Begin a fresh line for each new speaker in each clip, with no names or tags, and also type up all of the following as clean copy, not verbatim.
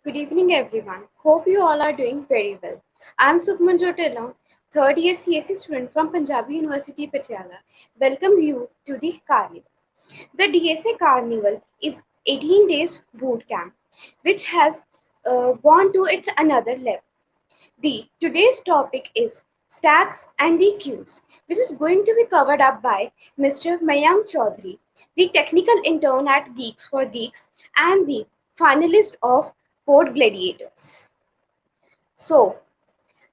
Good evening, everyone. Hope you all are doing very well. I'm Sukhman Jotela, third year CSE student from Punjabi University, Patiala. Welcome you to the Carnival. The DSA Carnival is 18 days boot camp, which has gone to its another level. The today's topic is stacks and the queues, which is going to be covered up by Mr. Mayank Chaudhary, the technical intern at Geeks for Geeks and the finalist of Code Gladiators. So,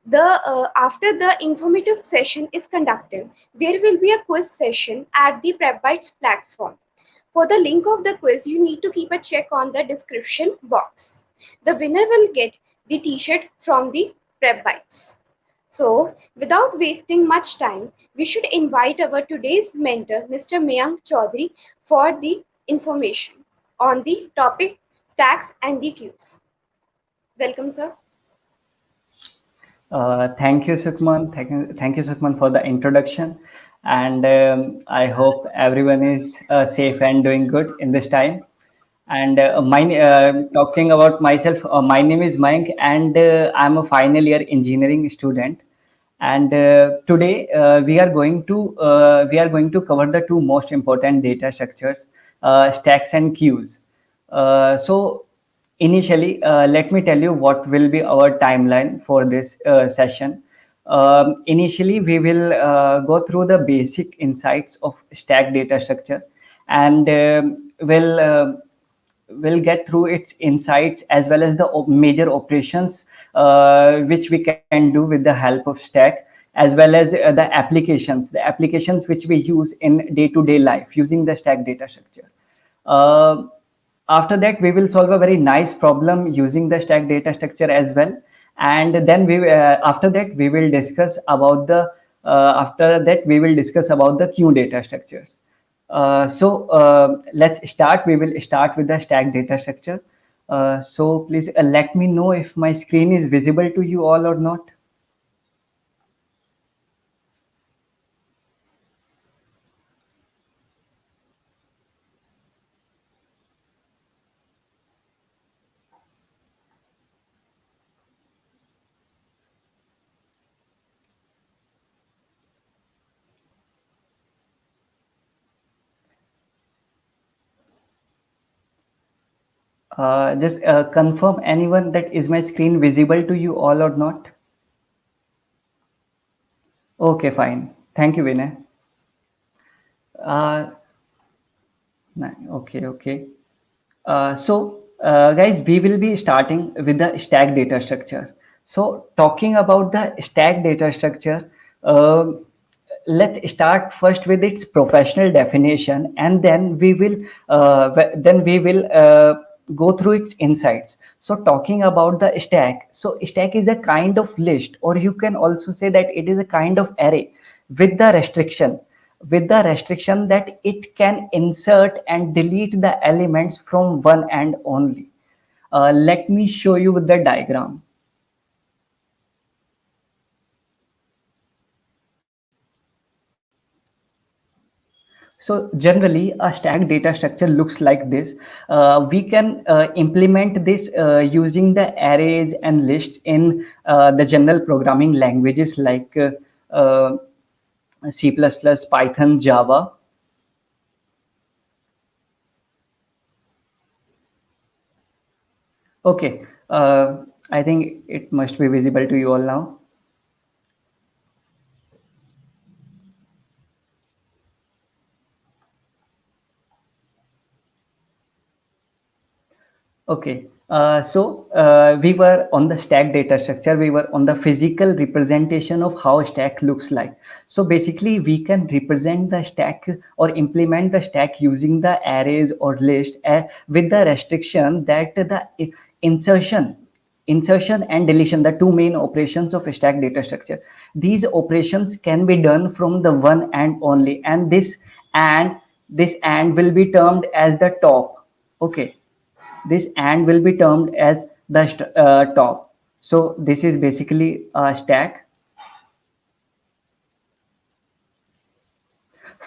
the after the informative session is conducted, there will be a quiz session at the PrepBytes platform. For the link of the quiz, you need to keep a check on the description box. The winner will get the t-shirt from the PrepBytes. So, without wasting much time, we should invite our today's mentor, Mr. Mayank Chaudhary, for the information on the topic stacks and the queues. Welcome, sir.
Thank you, Sukhman. Thank you, Sukhman, for the introduction. And I hope everyone is safe and doing good in this time. And talking about myself, my name is Mayank, and I'm a final year engineering student. And today we are going to cover the two most important data structures, stacks and queues. So initially, let me tell you what will be our timeline for this session. Initially, we will go through the basic insights of stack data structure, and will get through its insights as well as the major operations which we can do with the help of stack, as well as the applications which we use in day-to-day life using the stack data structure. uh, After that, we will solve a very nice problem using the stack data structure as well. And then after that we will discuss about the after that we will discuss about the queue data structures. Let's start. We will start with the stack data structure. So please let me know if my screen is visible to you all or not. Just confirm anyone that is my screen visible to you all or not. Okay, fine. Thank you, Vinay. Uh, okay, okay. Guys, we will be starting with the stack data structure. So, talking about the stack data structure, uh, let's start first with its professional definition, and then we will go through its insights. So, talking about the stack, so stack is a kind of list, or you can also say that it is a kind of array with the restriction that it can insert and delete the elements from one end only. Let me show you with the diagram. So generally, a stack data structure looks like this. We can implement this using the arrays and lists in the general programming languages like C++, Python, Java. Okay, I think it must be visible to you all now. Okay, we were on the stack data structure. We were on the physical representation of how stack looks like. So basically, we can represent the stack or implement the stack using the arrays or list with the restriction that the insertion insertion and deletion, the two main operations of a stack data structure, these operations can be done from the one and only, and this and will be termed as the top. Okay, this and will be termed as the top. So this is basically a stack.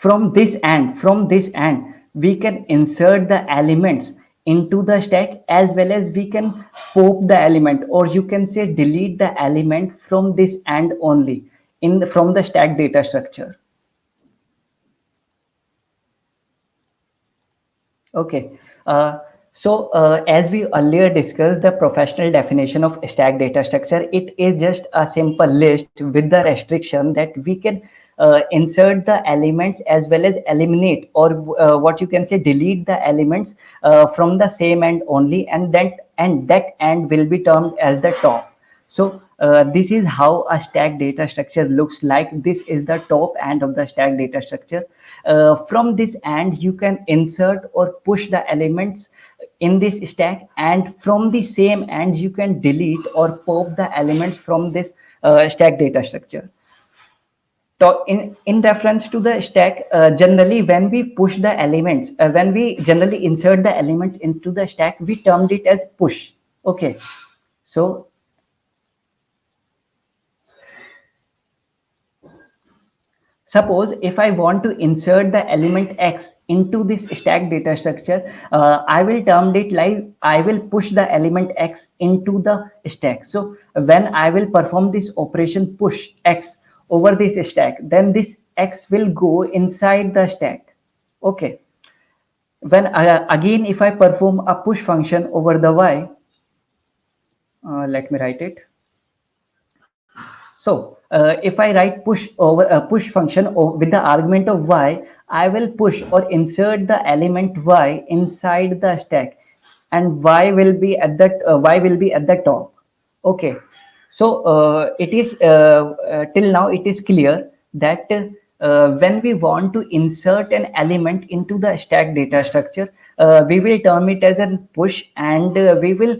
From this and we can insert the elements into the stack, as well as we can pop the element, or you can say delete the element from this and only from the stack data structure. Okay. As we earlier discussed, the professional definition of stack data structure, it is just a simple list with the restriction that we can insert the elements as well as eliminate, or what you can say delete the elements from the same end only, and that end will be termed as the top. So this is how a stack data structure looks like. This is the top end of the stack data structure. From this end, you can insert or push the elements in this stack, and from the same end, you can delete or pop the elements from this stack data structure. In reference to the stack, generally when we push the elements, when we generally insert the elements into the stack, we termed it as push. Okay. So suppose if I want to insert the element X into this stack data structure, I will term it like I will push the element X into the stack. So when I will perform this operation push X over this stack, then this X will go inside the stack. Okay. When again, if I perform a push function over the Y, let me write it. So if I write push over a push function with the argument of y, I will push or insert the element y inside the stack, and y will be at the top. Okay. So it is till now it is clear that when we want to insert an element into the stack data structure, we will term it as a push, and we will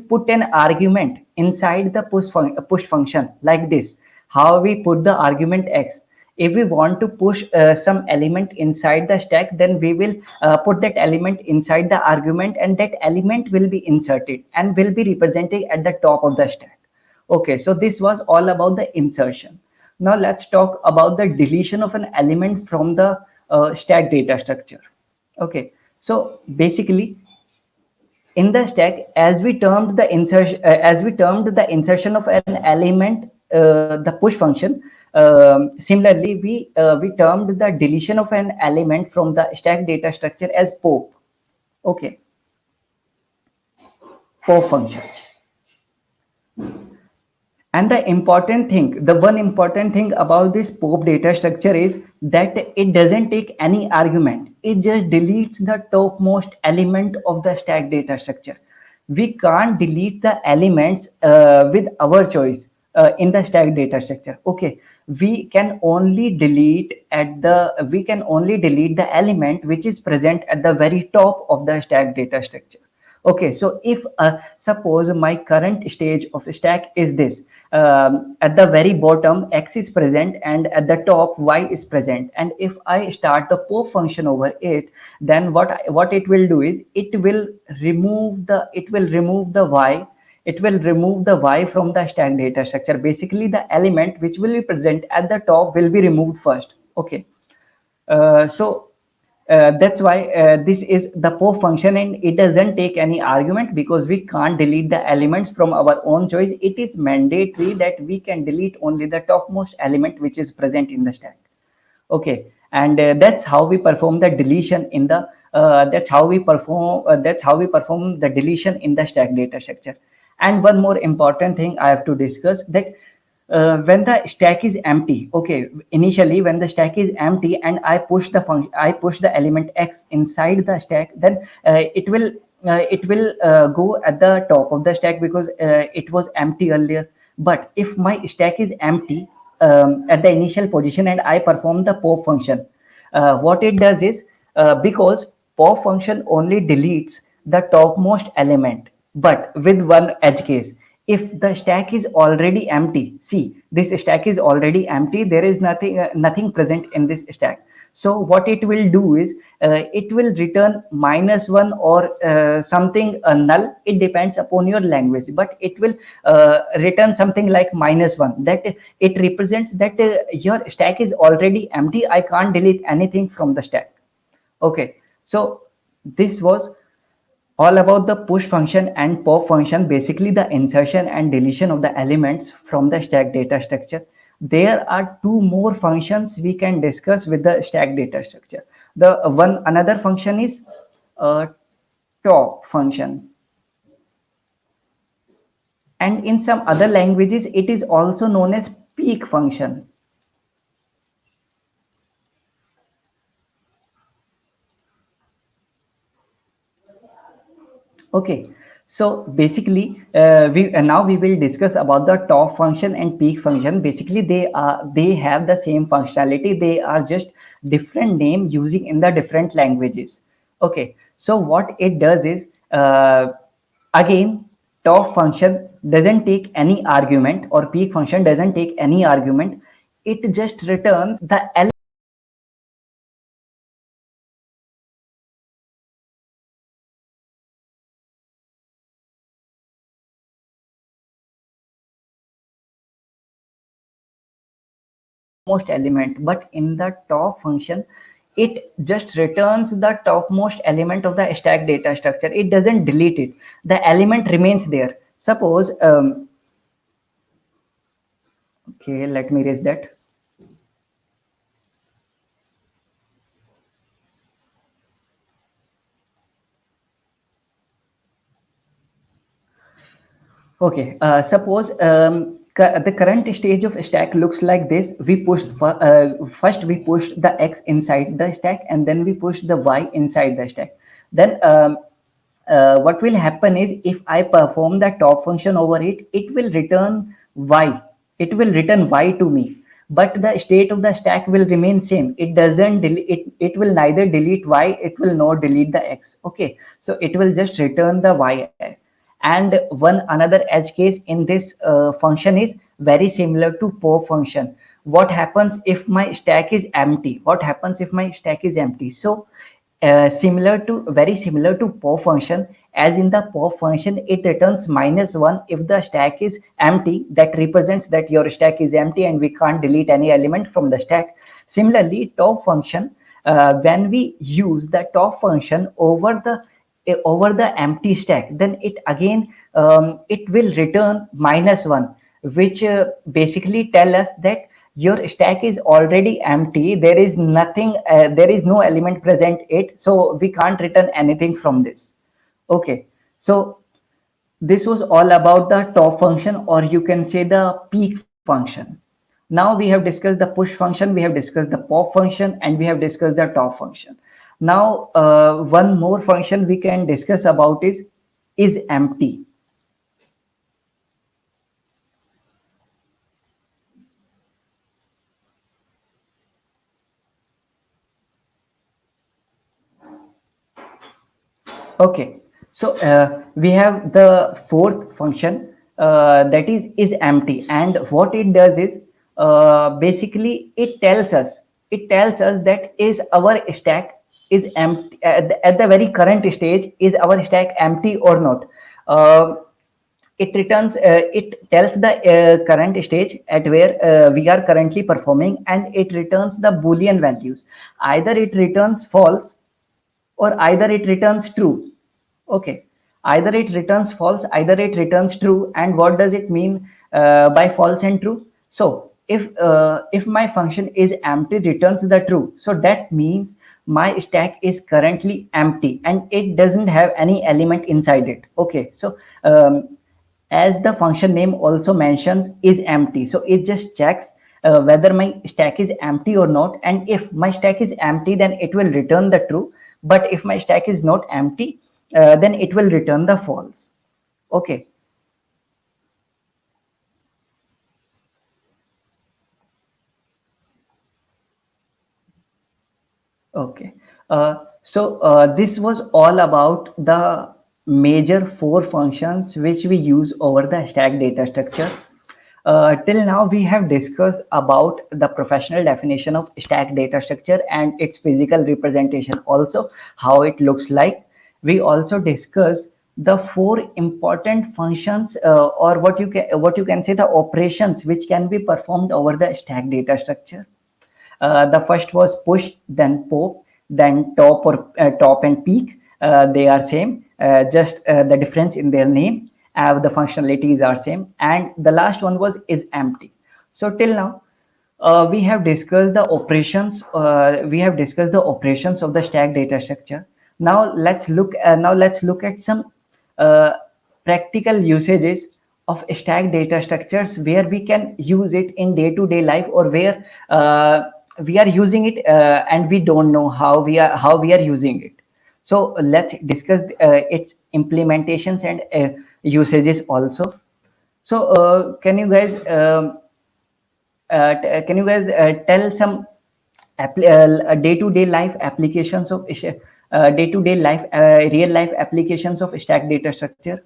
put an argument inside the push function like this. How we put the argument x? If we want to push some element inside the stack, then we will put that element inside the argument, and that element will be inserted and will be represented at the top of the stack. Okay, so this was all about the insertion. Now let's talk about the deletion of an element from the stack data structure. Okay, so basically in the stack, as we termed the insertion of an element, the push function, similarly we termed the deletion of an element from the stack data structure as pop. Okay, pop function. And the one important thing about this pop data structure is that it doesn't take any argument. It just deletes the topmost element of the stack data structure. We can't delete the elements with our choice in the stack data structure. Okay, we can only delete the element which is present at the very top of the stack data structure. Okay, so if suppose my current stage of stack is this, at the very bottom x is present and at the top y is present, and if I start the pop function over it, then what it will do is it will remove the y from the stack data structure. Basically the element which will be present at the top will be removed first. Okay. So that's why this is the pop function, and it doesn't take any argument because we can't delete the elements from our own choice. It is mandatory that we can delete only the topmost element which is present in the stack. Okay, and that's how we perform the deletion in the that's how we perform the deletion in the stack data structure. And one more important thing I have to discuss, that when the stack is empty, okay, initially when the stack is empty and I push the element x inside the stack, then it will go at the top of the stack because it was empty earlier. But if my stack is empty at the initial position and I perform the pop function, what it does is, because pop function only deletes the topmost element, but with one edge case. If the stack is already empty, see, this stack is already empty, there is nothing present in this stack. So what it will do is, it will return -1 or something null. It depends upon your language, but it will return something like -1. That it represents that your stack is already empty. I can't delete anything from the stack. Okay, so this was All about the push function and pop function, basically the insertion and deletion of the elements from the stack data structure. There are two more functions we can discuss with the stack data structure. The one another function is a top function, and in some other languages it is also known as peak function. Okay, so basically, we now we will discuss about the top function and peak function. Basically, they have the same functionality. They are just different name using in the different languages. Okay, so what it does is, again, top function doesn't take any argument, or peak function doesn't take any argument. It just returns the topmost element, but in the top function it just returns the topmost element of the stack data structure. It doesn't delete it. The element remains there. Suppose okay, let me erase that. Okay, suppose the current stage of stack looks like this. We pushed first we pushed the x inside the stack, and then we pushed the y inside the stack. Then what will happen is, if I perform the top function over it, it will return y. It will return y to me, but the state of the stack will remain same. It doesn't delete it. It will neither delete y. It will not delete the x. Okay, so it will just return the y. And one another edge case in this function is very similar to pop function. What happens if my stack is empty? What happens if my stack is empty? So similar to very similar to pop function, as in the pop function it returns -1 if the stack is empty. That represents that your stack is empty and we can't delete any element from the stack. Similarly, top function, when we use the top function over the empty stack, then it again it will return -1, which basically tell us that your stack is already empty. There is nothing, there is no element present it, so we can't return anything from this. Okay, so this was all about the top function, or you can say the peak function. Now we have discussed the push function, we have discussed the pop function, and we have discussed the top function. Now one more function we can discuss about is empty. Okay, so we have the fourth function, that is empty, and what it does is, basically it tells us that is our stack is empty at the very current stage. Is our stack empty or not? It returns, it tells the current stage at where we are currently performing, and it returns the boolean values. Either it returns false or either it returns true. Okay, either it returns false, either it returns true. And what does it mean by false and true? So if my function is empty returns the true, so that means my stack is currently empty and it doesn't have any element inside it. Okay, so as the function name also mentions, is empty, so it just checks whether my stack is empty or not. And if my stack is empty, then it will return the true. But if my stack is not empty, then it will return the false. Okay, okay. This was all about the major four functions which we use over the stack data structure. Till now, we have discussed about the professional definition of stack data structure and its physical representation, also how it looks like. We also discussed the four important functions, or what you can say the operations which can be performed over the stack data structure. The first was push, then pop, then top and peak. They are same. just the difference in their name. The functionalities are same, and the last one was is empty. So till now, we have discussed the operations. We have discussed the operations of the stack data structure. Now let's look. Now let's look at some uh, practical usages of stack data structures where we can use it in day-to-day life, or where we are using it and we don't know how we are using it. So let's discuss its implementations and usages also. So can you guys tell some day-to-day life applications of day-to-day life real life applications of stack data structure?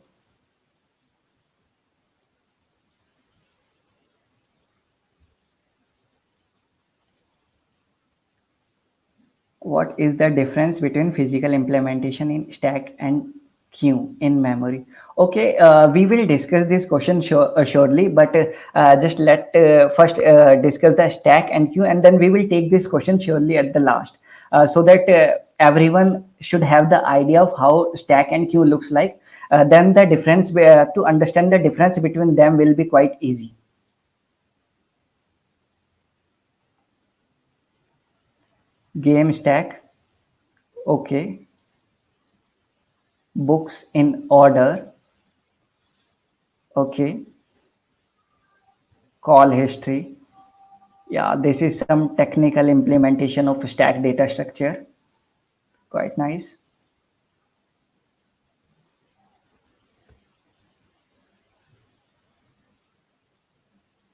What is the difference between physical implementation in stack and queue in memory? Okay, we will discuss this question shortly, but just let first discuss the stack and queue, and then we will take this question surely at the last, so that everyone should have the idea of how stack and queue looks like. Then the difference to understand the difference between them will be quite easy. Game stack, okay. Books in order, okay. Call history. Yeah, this is some technical implementation of stack data structure. Quite nice.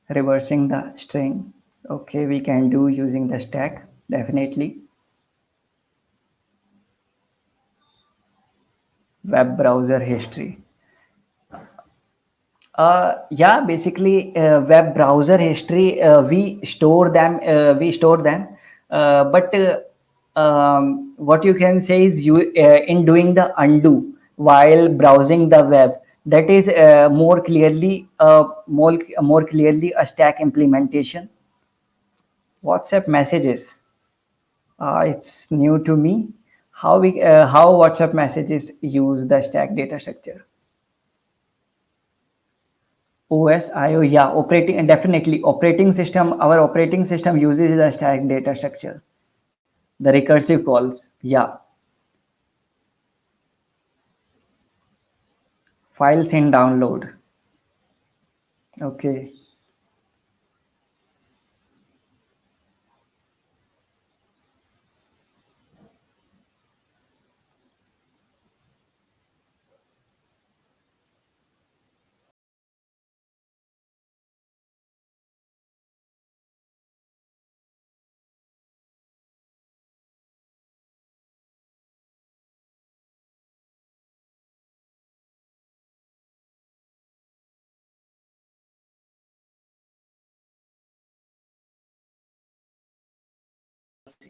Reversing the string. Okay, we can do using the stack, definitely. Web browser history. Yeah, basically, web browser history, we store them, but what you can say is you in doing the undo while browsing the web, that is more clearly a stack implementation. WhatsApp messages, it's new to me. How WhatsApp messages use the stack data structure? OSIO, yeah, operating, and definitely operating system. Our operating system uses the stack data structure, the recursive calls. Yeah, files in download. Okay,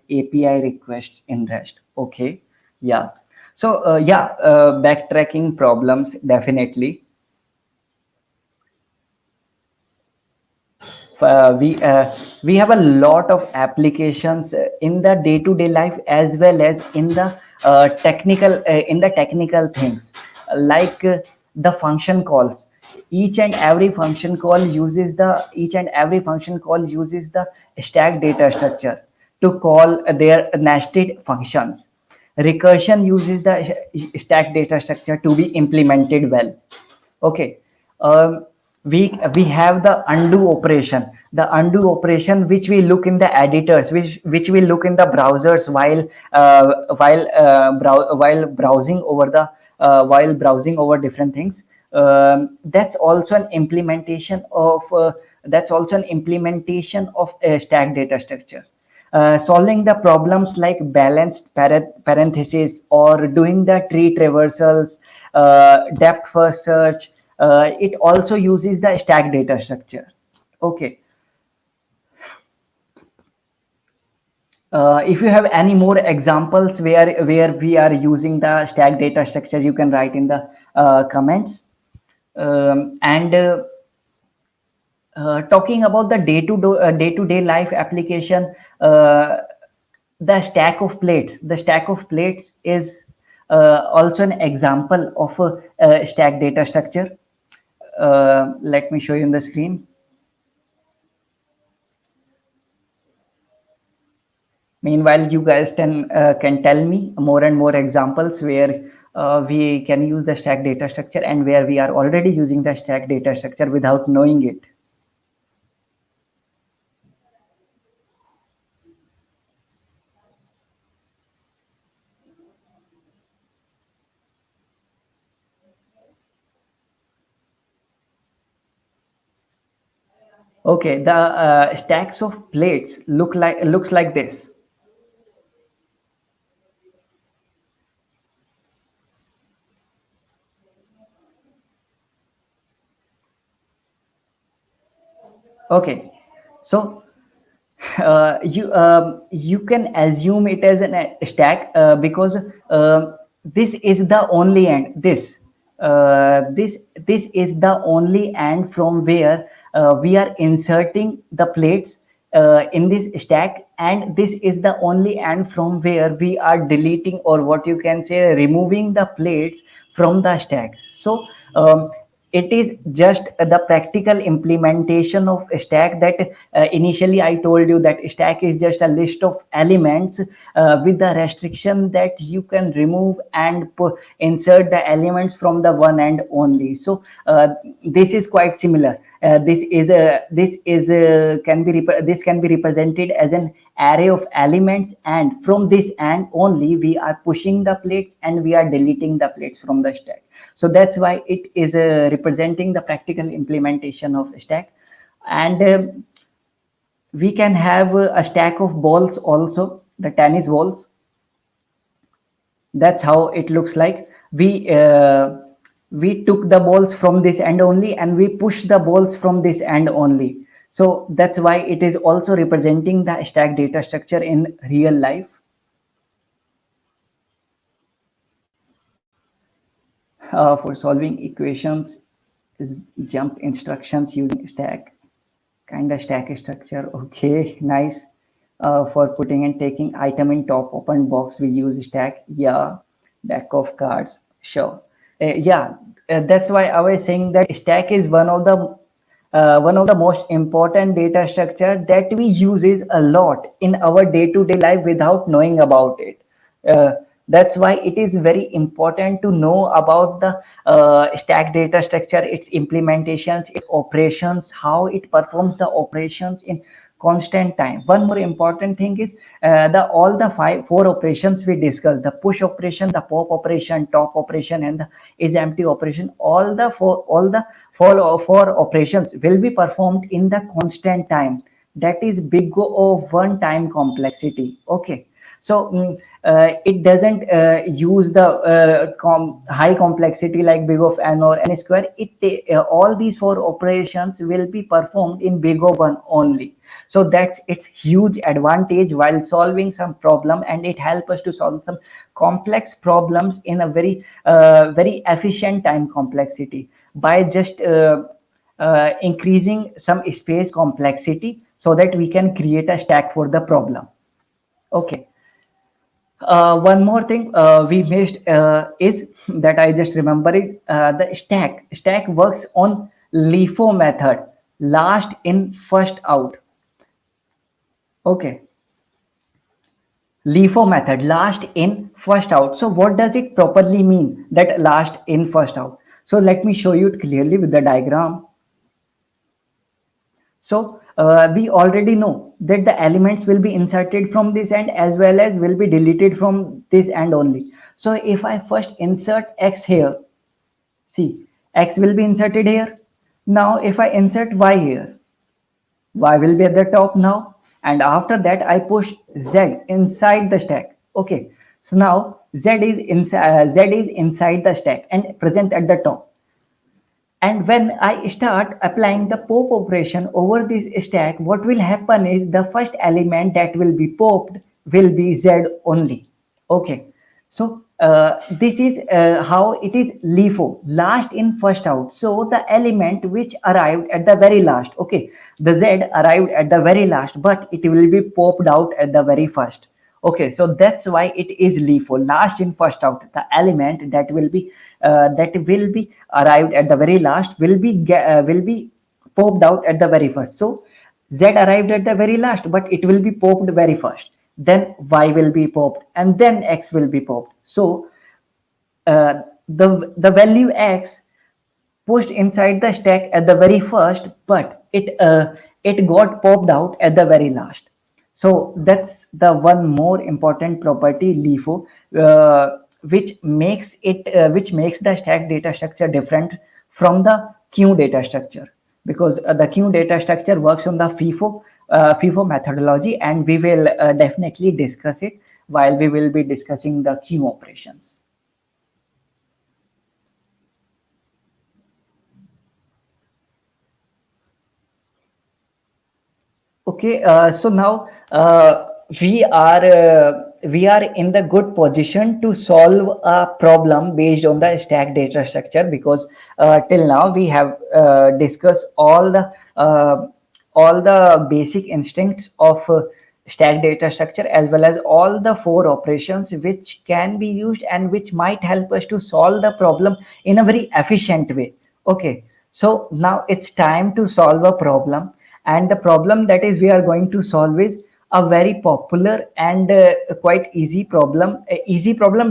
API requests in REST. Okay, yeah. So yeah, backtracking problems, definitely. We have a lot of applications in the day-to-day life, as well as in the technical things, like the function calls. Each and every function call uses the stack data structure to call their nested functions. Recursion uses the stack data structure to be implemented well. Okay. um, we have the undo operation, which we look in the editors, which we look in the browsers while browsing over different things. That's also an implementation of a stack data structure. Solving the problems like balanced parentheses, or doing the tree traversals, depth first search, it also uses the stack data structure. Okay. If you have any more examples where we are using the stack data structure, you can write in the comments. And Talking about the day-to-day life application, the stack of plates is also an example of a stack data structure. Let me show you on the screen. Meanwhile, you guys can tell me more and more examples where we can use the stack data structure and where we are already using the stack data structure without knowing it. Okay, the stacks of plates looks like this. Okay, so you can assume it as a stack because this is the only end. This is the only end from where we are inserting the plates in this stack, and this is the only end from where we are deleting, or what you can say, removing the plates from the stack. So it is just the practical implementation of stack that initially I told you that stack is just a list of elements with the restriction that you can remove and insert the elements from the one end only. So this is quite similar. This can be represented as an array of elements, and from this end only we are pushing the plates and we are deleting the plates from the stack. So that's why it is representing the practical implementation of stack. And we can have a stack of balls also, the tennis balls. That's how it looks like. We took the balls from this end only and we push the balls from this end only. So that's why it is also representing the stack data structure in real life. For solving equations is jump instructions using stack. Kind of stack structure. Okay, nice. For putting and taking item in top open box, we use stack. Yeah, deck of cards. Sure. Yeah, that's why I was saying that stack is one of the most important data structure that we uses a lot in our day-to-day life without knowing about it. Uh, that's why it is very important to know about the stack data structure, its implementations, its operations, how it performs the operations in constant time. One more important thing is the all the four operations we discussed: the push operation, the pop operation, top operation, and the is empty operation. All the four operations will be performed in the constant time. That is big O of one time complexity. Okay, so it doesn't use the high complexity like big of n or n square. All these four operations will be performed in big O one only. So that's its huge advantage while solving some problem, and it helps us to solve some complex problems in a very efficient time complexity by just increasing some space complexity so that we can create a stack for the problem. Okay. One more thing we missed is that I just remember is the stack. Stack works on LIFO method, last in first out. Okay, LIFO method, last in first out. So what does it properly mean that last in first out? So let me show you it clearly with the diagram. So we already know that the elements will be inserted from this end as well as will be deleted from this end only. So if I first insert X here, see, X will be inserted here. Now if I insert Y here, Y will be at the top now. And after that, I push Z inside the stack. Okay. So now Z is inside the stack and present at the top. And when I start applying the pop operation over this stack, what will happen is the first element that will be popped will be Z only. Okay. So this is how it is LIFO, last in first out. So the element which arrived at the very last, okay, the Z arrived at the very last, but it will be popped out at the very first. Okay, so that's why it is LIFO, last in first out. The element that will be arrived at the very last will be popped out at the very first. So Z arrived at the very last, but it will be popped very first. Then Y will be popped, and then X will be popped. So the value X pushed inside the stack at the very first, but it got popped out at the very last. So that's the one more important property LIFO, which makes the stack data structure different from the queue data structure, because the queue data structure works on the FIFO methodology, and we will definitely discuss it while we will be discussing the queue operations. Okay, so now we are in the good position to solve a problem based on the stack data structure, because till now we have discussed all the basic instincts of stack data structure, as well as all the four operations which can be used and which might help us to solve the problem in a very efficient way. Okay, so now it's time to solve a problem, and the problem that is we are going to solve is a very popular and quite easy problem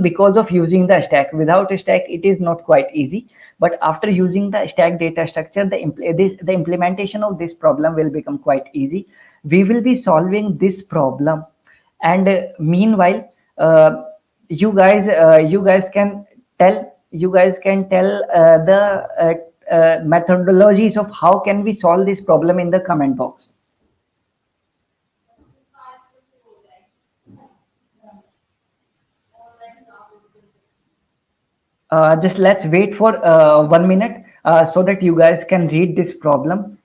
because of using the stack. Without a stack it is not quite easy, but after using the stack data structure, the implementation of this problem will become quite easy. We will be solving this problem, and meanwhile, you guys can tell the methodologies of how can we solve this problem in the comment box. Just let's wait for 1 minute so that you guys can read this problem.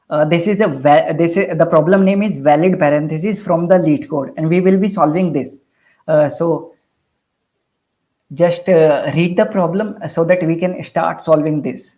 The problem name is valid parenthesis from the lead code, and we will be solving this. So just read the problem so that we can start solving this.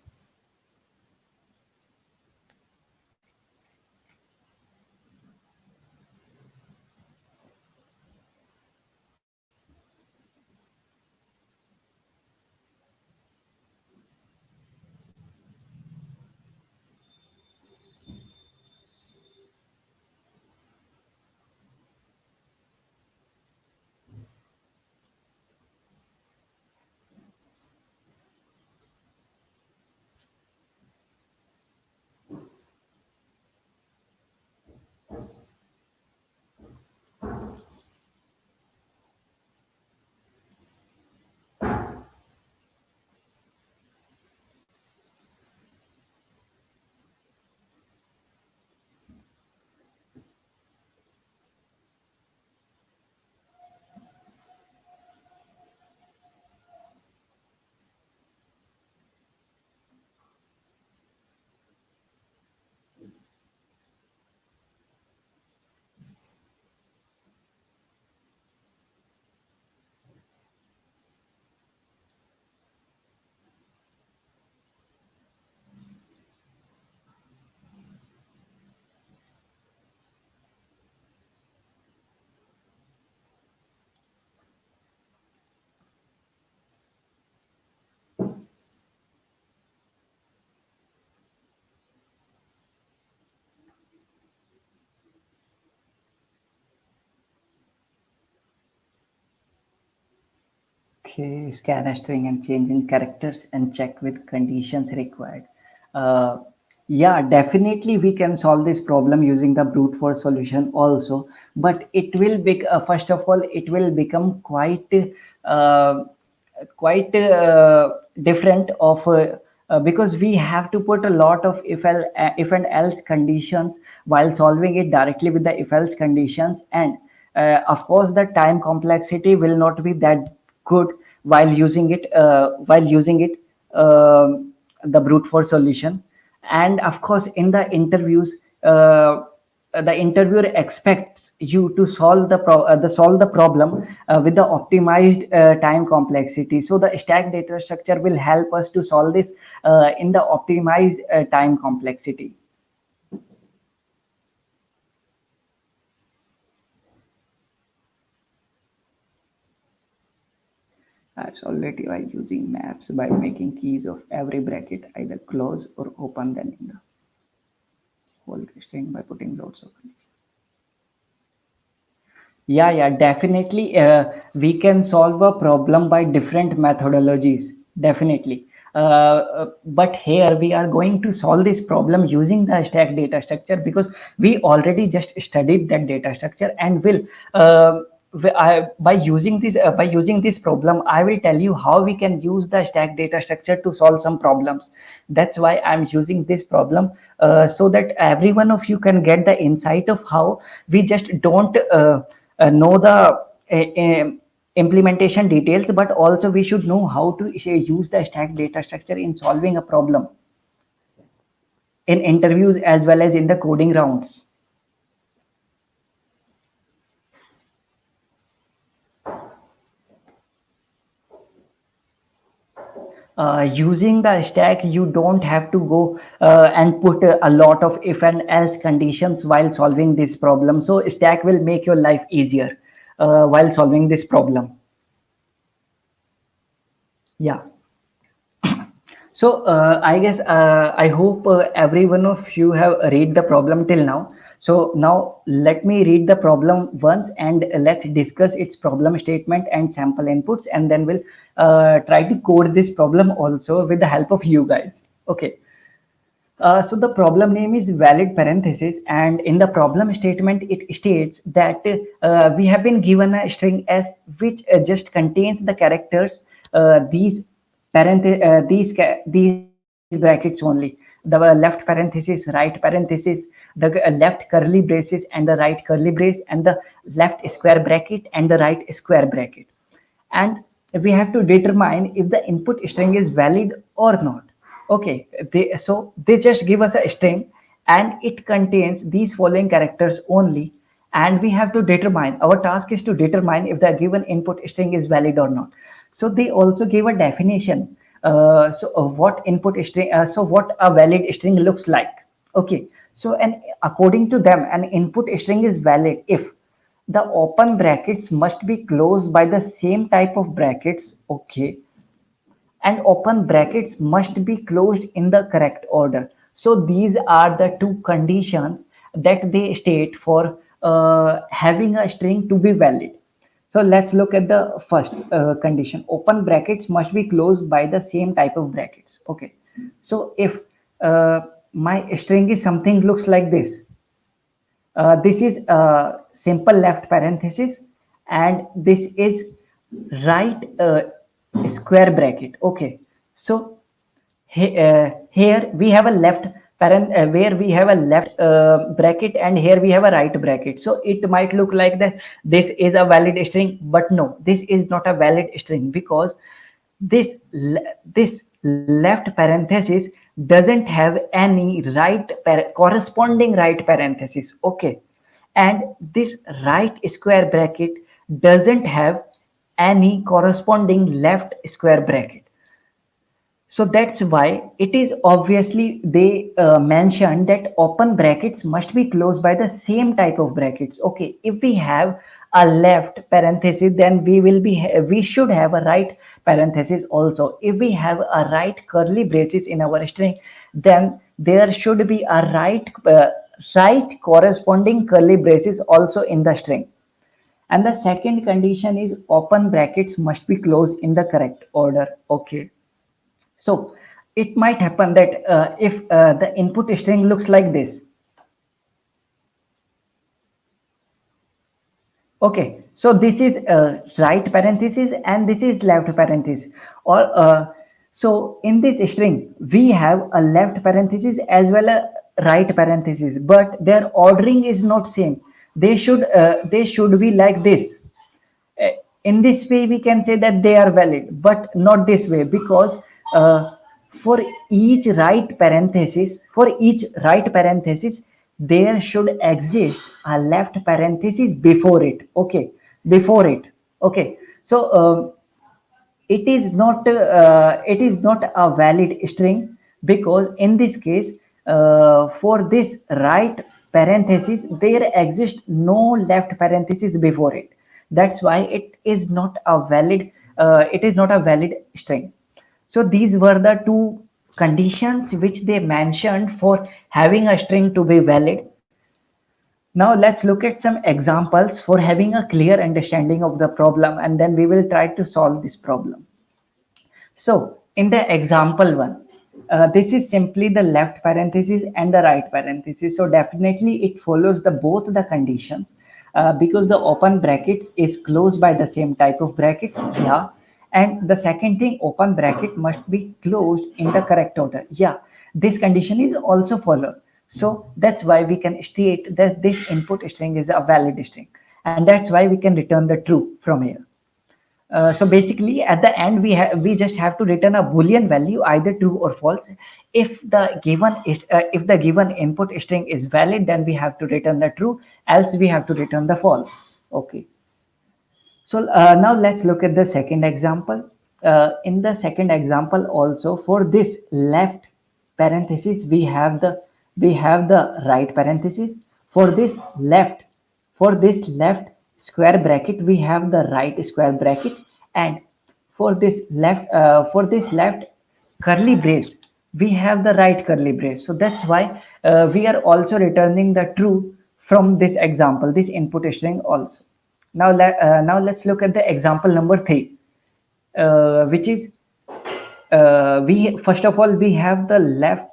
Okay, scan a string and change in characters and check with conditions required. Uh, yeah, definitely we can solve this problem using the brute force solution also, but it will be first of all it will become uh, quite different of because we have to put a lot of if and else conditions while solving it directly with the if else conditions, and of course the time complexity will not be that good while using it the brute force solution. And of course in the interviews, the interviewer expects you to solve the problem with the optimized time complexity. So the stack data structure will help us to solve this in the optimized time complexity. Isolate by using maps by making keys of every bracket either close or open, then in the whole string by putting loads of. Yeah, yeah, definitely. We can solve a problem by different methodologies, definitely. But here we are going to solve this problem using the stack data structure because we already just studied that data structure and will by using this problem, I will tell you how we can use the stack data structure to solve some problems. That's why I'm using this problem so that every one of you can get the insight of how we just don't know the implementation details, but also we should know how to use the stack data structure in solving a problem in interviews as well as in the coding rounds. Using the stack, you don't have to go and put a lot of if and else conditions while solving this problem. So stack will make your life easier while solving this problem. Yeah. So I guess I hope every one of you have read the problem till now. So now let me read the problem once and let's discuss its problem statement and sample inputs, and then we'll try to code this problem also with the help of you guys. Okay. So the problem name is valid parenthesis, and in the problem statement it states that we have been given a string s which just contains the characters these brackets only, the left parenthesis, right parenthesis, the left curly braces and the right curly brace, and the left square bracket and the right square bracket, and we have to determine if the input string is valid or not. Okay, so they just give us a string and it contains these following characters only, and we have to determine, our task is to determine if the given input string is valid or not. So they also give a definition. What input string, what a valid string looks like. Okay, so and according to them, an input string is valid if the open brackets must be closed by the same type of brackets, okay, and open brackets must be closed in the correct order. So these are the two conditions that they state for having a string to be valid. So let's look at the first condition. Open brackets must be closed by the same type of brackets. Okay. So if uh, my string is something looks like this is a simple left parenthesis, and this is right square bracket. Okay, so here we have a left parent where we have a left bracket, and here we have a right bracket. So it might look like that this is a valid string, but no, this is not a valid string because this left parenthesis doesn't have any corresponding right parenthesis. Okay, and this right square bracket doesn't have any corresponding left square bracket. So that's why it is obviously they mentioned that open brackets must be closed by the same type of brackets. Okay, if we have a left parenthesis, then we should have a right parenthesis also. If we have a right curly braces in our string, then there should be a right corresponding curly braces also in the string. And the second condition is open brackets must be closed in the correct order. Okay, so it might happen that if the input string looks like this. Okay, so this is right parenthesis and this is left parenthesis. Or so in this string we have a left parenthesis as well as right parenthesis, but their ordering is not same. They should be like this. Uh, in this way we can say that they are valid, but not this way because uh, for each right parenthesis there should exist a left parenthesis before it. Okay, before it. Okay, so it is not a valid string because in this case for this right parenthesis there exists no left parenthesis before it. That's why it is not a valid it is not a valid string. So these were the two conditions which they mentioned for having a string to be valid. Now let's look at some examples for having a clear understanding of the problem, and then we will try to solve this problem. So in the example one, this is simply the left parenthesis and the right parenthesis. So definitely it follows the both the conditions, because the open brackets is closed by the same type of brackets. Yeah. And the second thing, open bracket must be closed in the correct order. Yeah. This condition is also followed. So that's why we can state that this input string is a valid string. And that's why we can return the true from here. So basically, at the end, we just have to return a boolean value, either true or false. If the given input string is valid, then we have to return the true. Else, we have to return the false. Okay. So now let's look at the second example. In the second example, also for this left parenthesis, we have the right parenthesis. For this left for this left square bracket, we have the right square bracket, and for this left curly brace, we have the right curly brace. So that's why we are also returning the true from this example, this input string also. Now let's look at the example number 3, which is, we first of all we have the left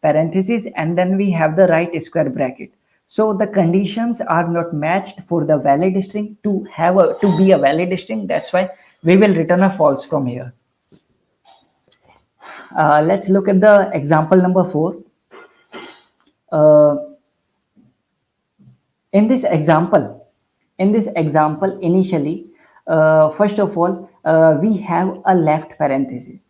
parenthesis, and then we have the right square bracket. So the conditions are not matched for the valid string to be a valid string. That's why we will return a false from here. Let's look at the example number 4. uh, in this example initially, first of all, we have a left parenthesis.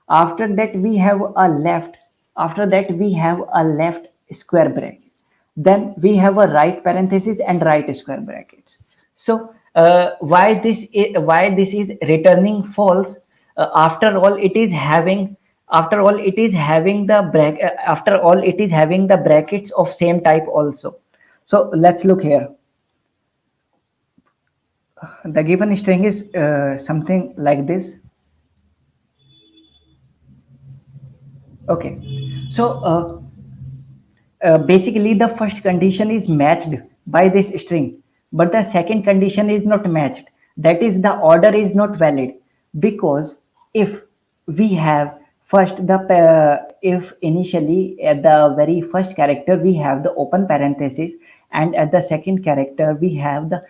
After that we have a left After that we have a left square bracket. Then we have a right parenthesis and right square brackets. So why this is returning false? After all it is having the brackets of same type also. So let's look here. The given string is something like this. Okay. So basically the first condition is matched by this string, but the second condition is not matched. That is, the order is not valid, because if we have if initially at the very first character we have the open parenthesis, and at the second character we have the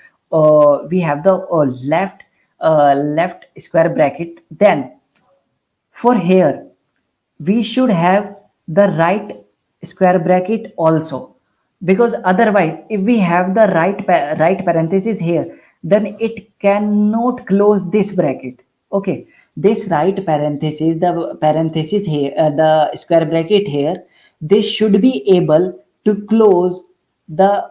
left square bracket, then for here we should have the right square bracket also, because otherwise if we have the right parenthesis here, then it cannot close this bracket. Okay, this right parenthesis, the parenthesis here, the square bracket here, this should be able to close the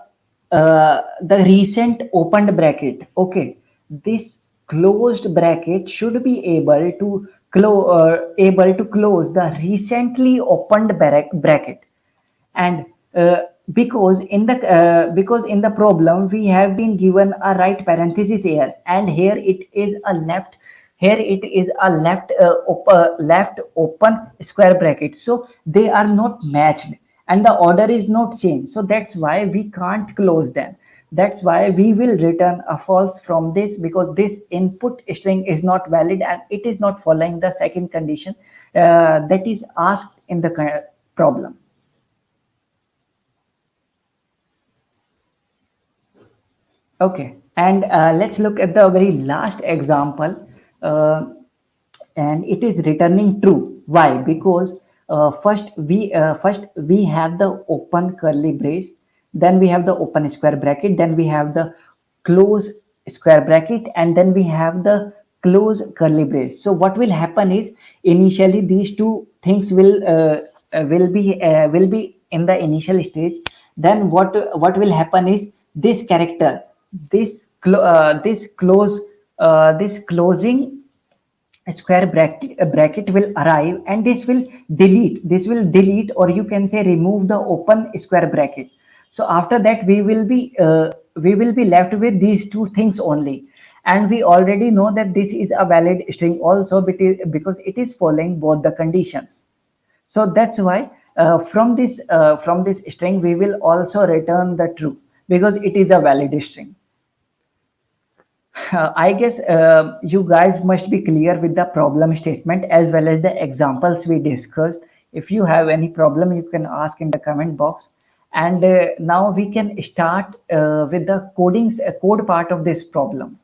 the recent opened bracket. Okay, this closed bracket should be able to close the recently opened bracket. And because in the problem we have been given a right parenthesis here, and here it is a left open square bracket, so they are not matched and the order is not same. So that's why we can't close them. That's why we will return a false from this, because this input string is not valid and it is not following the second condition that is asked in the problem. Okay, and let's look at the very last example, uh, and it is returning true. Why? Because first we have the open curly brace, then we have the open square bracket, then we have the close square bracket, and then we have the close curly brace. So what will happen is, initially these two things will be in the initial stage. Then what will happen is, this character, this close this closing square bracket will arrive, and this will delete, or you can say remove the open square bracket. So after that we will be left with these two things only. and we already know that this is a valid string also because it is following both the conditions. So that's why from this string we will also return the true because it is a valid string. I guess you guys must be clear with the problem statement as well as the examples we discussed. If you have any problem, you can ask in the comment box. And now we can start with the code part of this problem.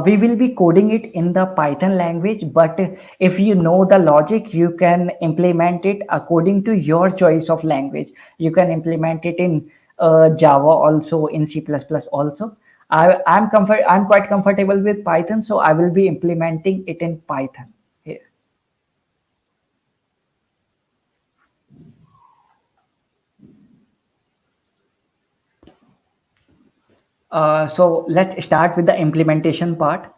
We will be coding it in the Python language, but if you know the logic, you can implement it according to your choice of language. You can implement it in Java also, in C++ also. I'm quite comfortable with Python, so I will be implementing it in Python here. So let's start with the implementation part.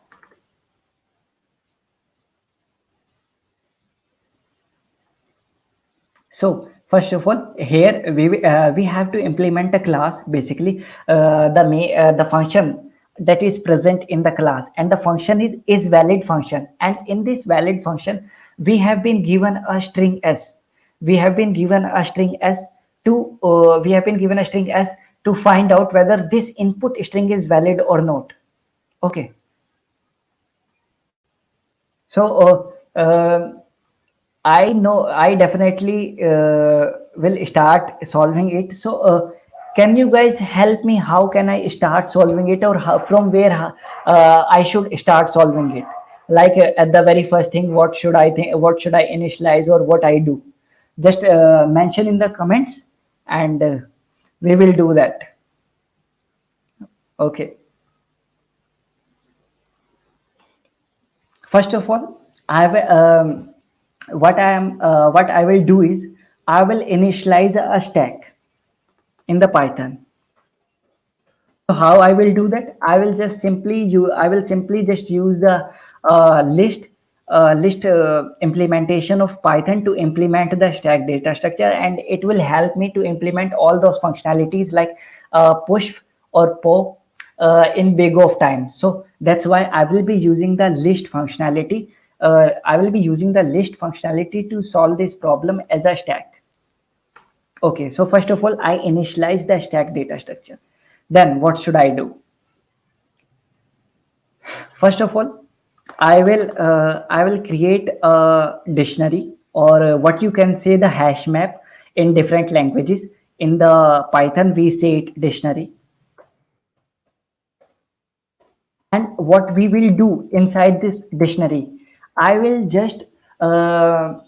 So first of all, here we have to implement a class. Basically, the function that is present in the class, and the function is valid function. And in this valid function, we have been given a string s. We have been given a string s to find out whether this input string is valid or not. Okay. So I know I definitely will start solving it. So, can you guys help me? How can I start solving it, or from where I should start solving it? Like at the very first thing, what should I think? What should I initialize, or what I do? Just mention in the comments, and we will do that. Okay. First of all, what I will do is I will initialize a stack in the Python. So how I will do that? I will simply just use the list implementation of Python to implement the stack data structure, and it will help me to implement all those functionalities like push or pop in big of time. So that's why I will be using the list functionality. I will be using the list functionality to solve this problem as a stack. Okay, so first of all, I initialize the stack data structure. Then what should I do? First of all, I will create a dictionary, or what you can say the hash map in different languages. In the Python, we say it dictionary. And what we will do inside this dictionary, I will just uh,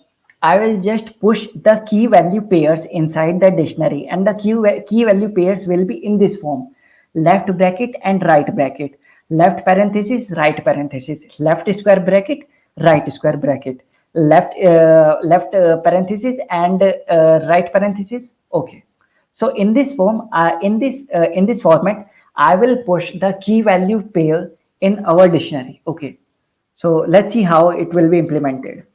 I will just push the key value pairs inside the dictionary, and the key value pairs will be in this form: left bracket and right bracket, left parenthesis, right parenthesis, left square bracket, right square bracket, left parenthesis, and right parenthesis. Okay. So in this format, I will push the key value pair in our dictionary. Okay. So let's see how it will be implemented.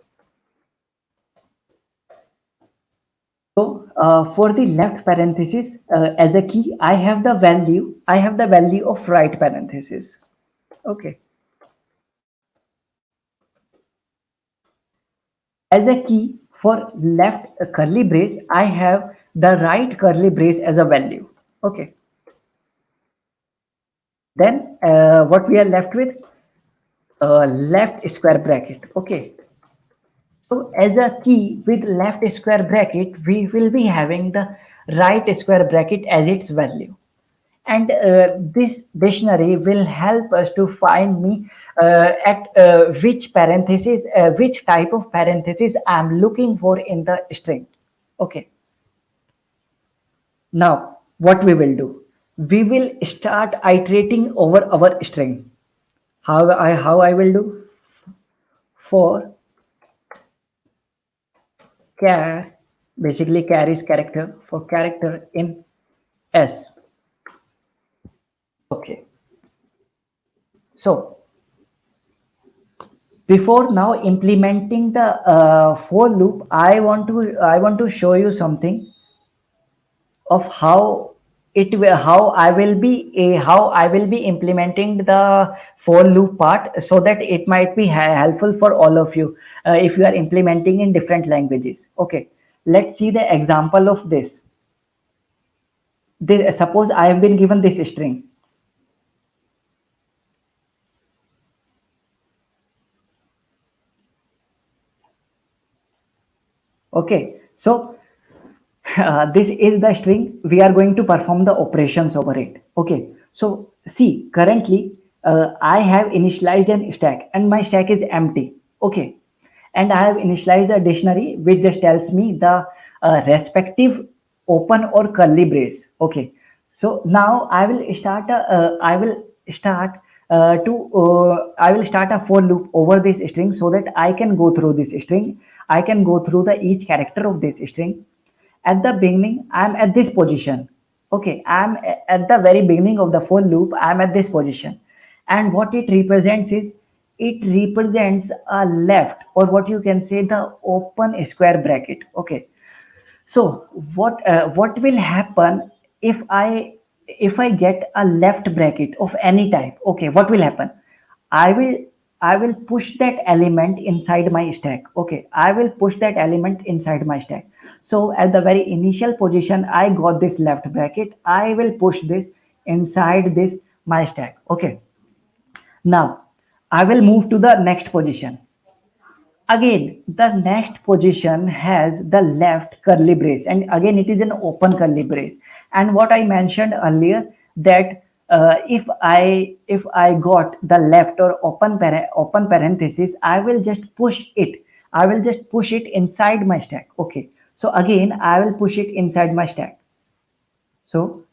So for the left parenthesis as a key, I have the value of right parenthesis. Okay. As a key for left curly brace, I have the right curly brace as a value. Okay. Then what we are left with? Left square bracket. Okay. So as a key with left square bracket, we will be having the right square bracket as its value. And this dictionary will help us to find me at which type of parenthesis I'm looking for in the string. Okay. Now, what we will do? We will start iterating over our string. How I will do? For char, basically char is character, for character in S. Okay. So before now implementing the for loop, I want to show you something. of how I will be implementing the for loop part, so that it might be helpful for all of you if you are implementing in different languages. Okay, let's see the example of this. Suppose I have been given this string. Okay, so this is the string. We are going to perform the operations over it. Okay, so see, currently I have initialized an stack and my stack is empty. Okay, and I have initialized a dictionary which just tells me the respective open or curly brace. Okay, so now I will start a for loop over this string, so that I can go through this string. I can go through the each character of this string. At the beginning, I'm at this position. Okay, I'm at the very beginning of the for loop, I'm at this position. And what it represents is, it represents a left, or what you can say, the open square bracket. Okay, so what will happen if I get a left bracket of any type? Okay, what will happen? I will I will push that element inside my stack. Okay, I will push that element inside my stack. So at the very initial position, I got this left bracket. I will push this inside this my stack. Okay, now I will move to the next position. Again, the next position has the left curly brace, and again it is an open curly brace. And what I mentioned earlier, that if I got the left or open parenthesis, I will just push it. I will just push it inside my stack. Okay. So again, I will push it inside my stack. So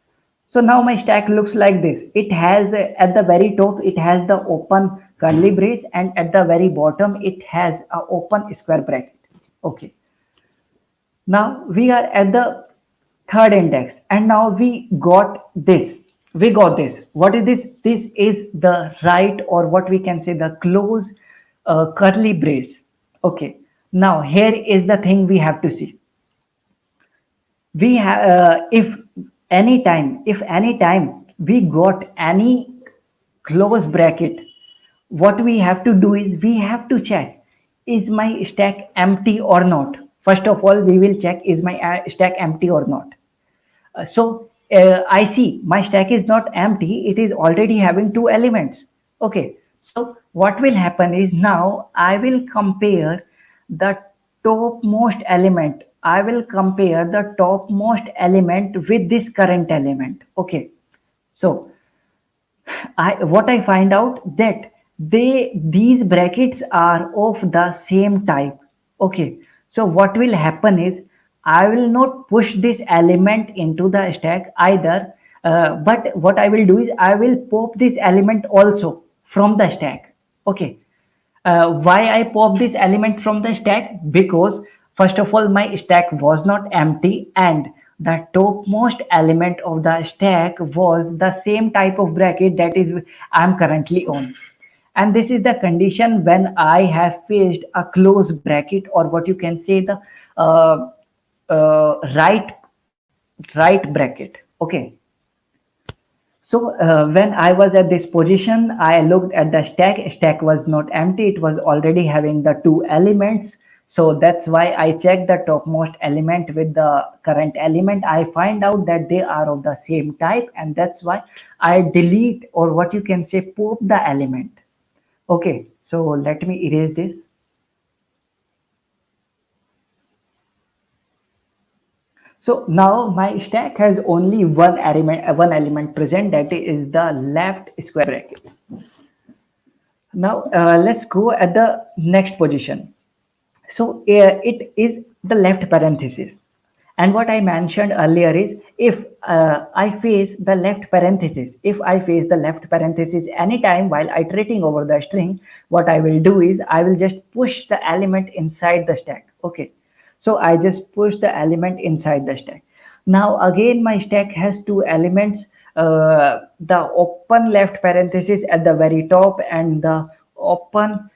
now my stack looks like this. It has at the very top, it has the open curly brace, and at the very bottom, it has a open square bracket. Okay. Now we are at the third index, and now we got this. We got this. What is this? This is the right, or what we can say, the close curly brace. Okay. Now here is the thing we have to see. We have if any time we got any close bracket, what we have to do is we have to check, is my stack empty or not. First of all, we will check, is my stack empty or not. I see my stack is not empty, it is already having two elements. Okay, so what will happen is, now I will compare the topmost element. I will compare the topmost element with this current element. Okay, so what I find out, that these brackets are of the same type. Okay, so what will happen is, I will not push this element into the stack either, but what I will do is, I will pop this element also from the stack. Okay, why I pop this element from the stack? Because first of all, my stack was not empty, and the topmost element of the stack was the same type of bracket that is I'm currently on. And this is the condition when I have faced a close bracket, or what you can say, the uh, right bracket. Okay, so when I was at this position, I looked at the stack. Stack was not empty. It was already having the two elements. So that's why I checked the topmost element with the current element. I find out that they are of the same type, and that's why I delete, or what you can say, pop the element. Okay, so let me erase this. So now my stack has only one element present, that is the left square bracket. Now let's go at the next position. So it is the left parenthesis. And what I mentioned earlier is, if if I face the left parenthesis anytime while iterating over the string, what I will do is, I will just push the element inside the stack. Okay. So I just push the element inside the stack. Now again, my stack has two elements, the open left parenthesis at the very top, and the open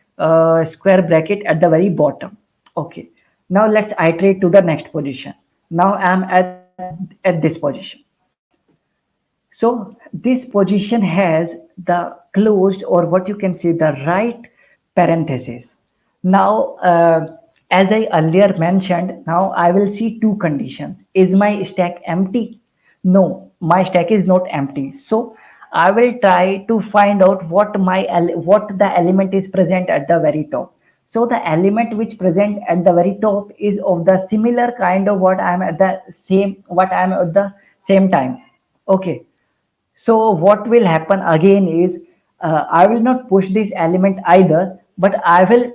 square bracket at the very bottom. Okay. Now let's iterate to the next position. Now I'm at at this position. So this position has the closed, or what you can say, the right parenthesis. Now, as I earlier mentioned, now I will see two conditions. Is my stack empty? No, my stack is not empty. So I will try to find out what the element is present at the very top. So the element which present at the very top is of the similar kind of what I am at the same time. Okay, so what will happen again is, I will not push this element either, but I will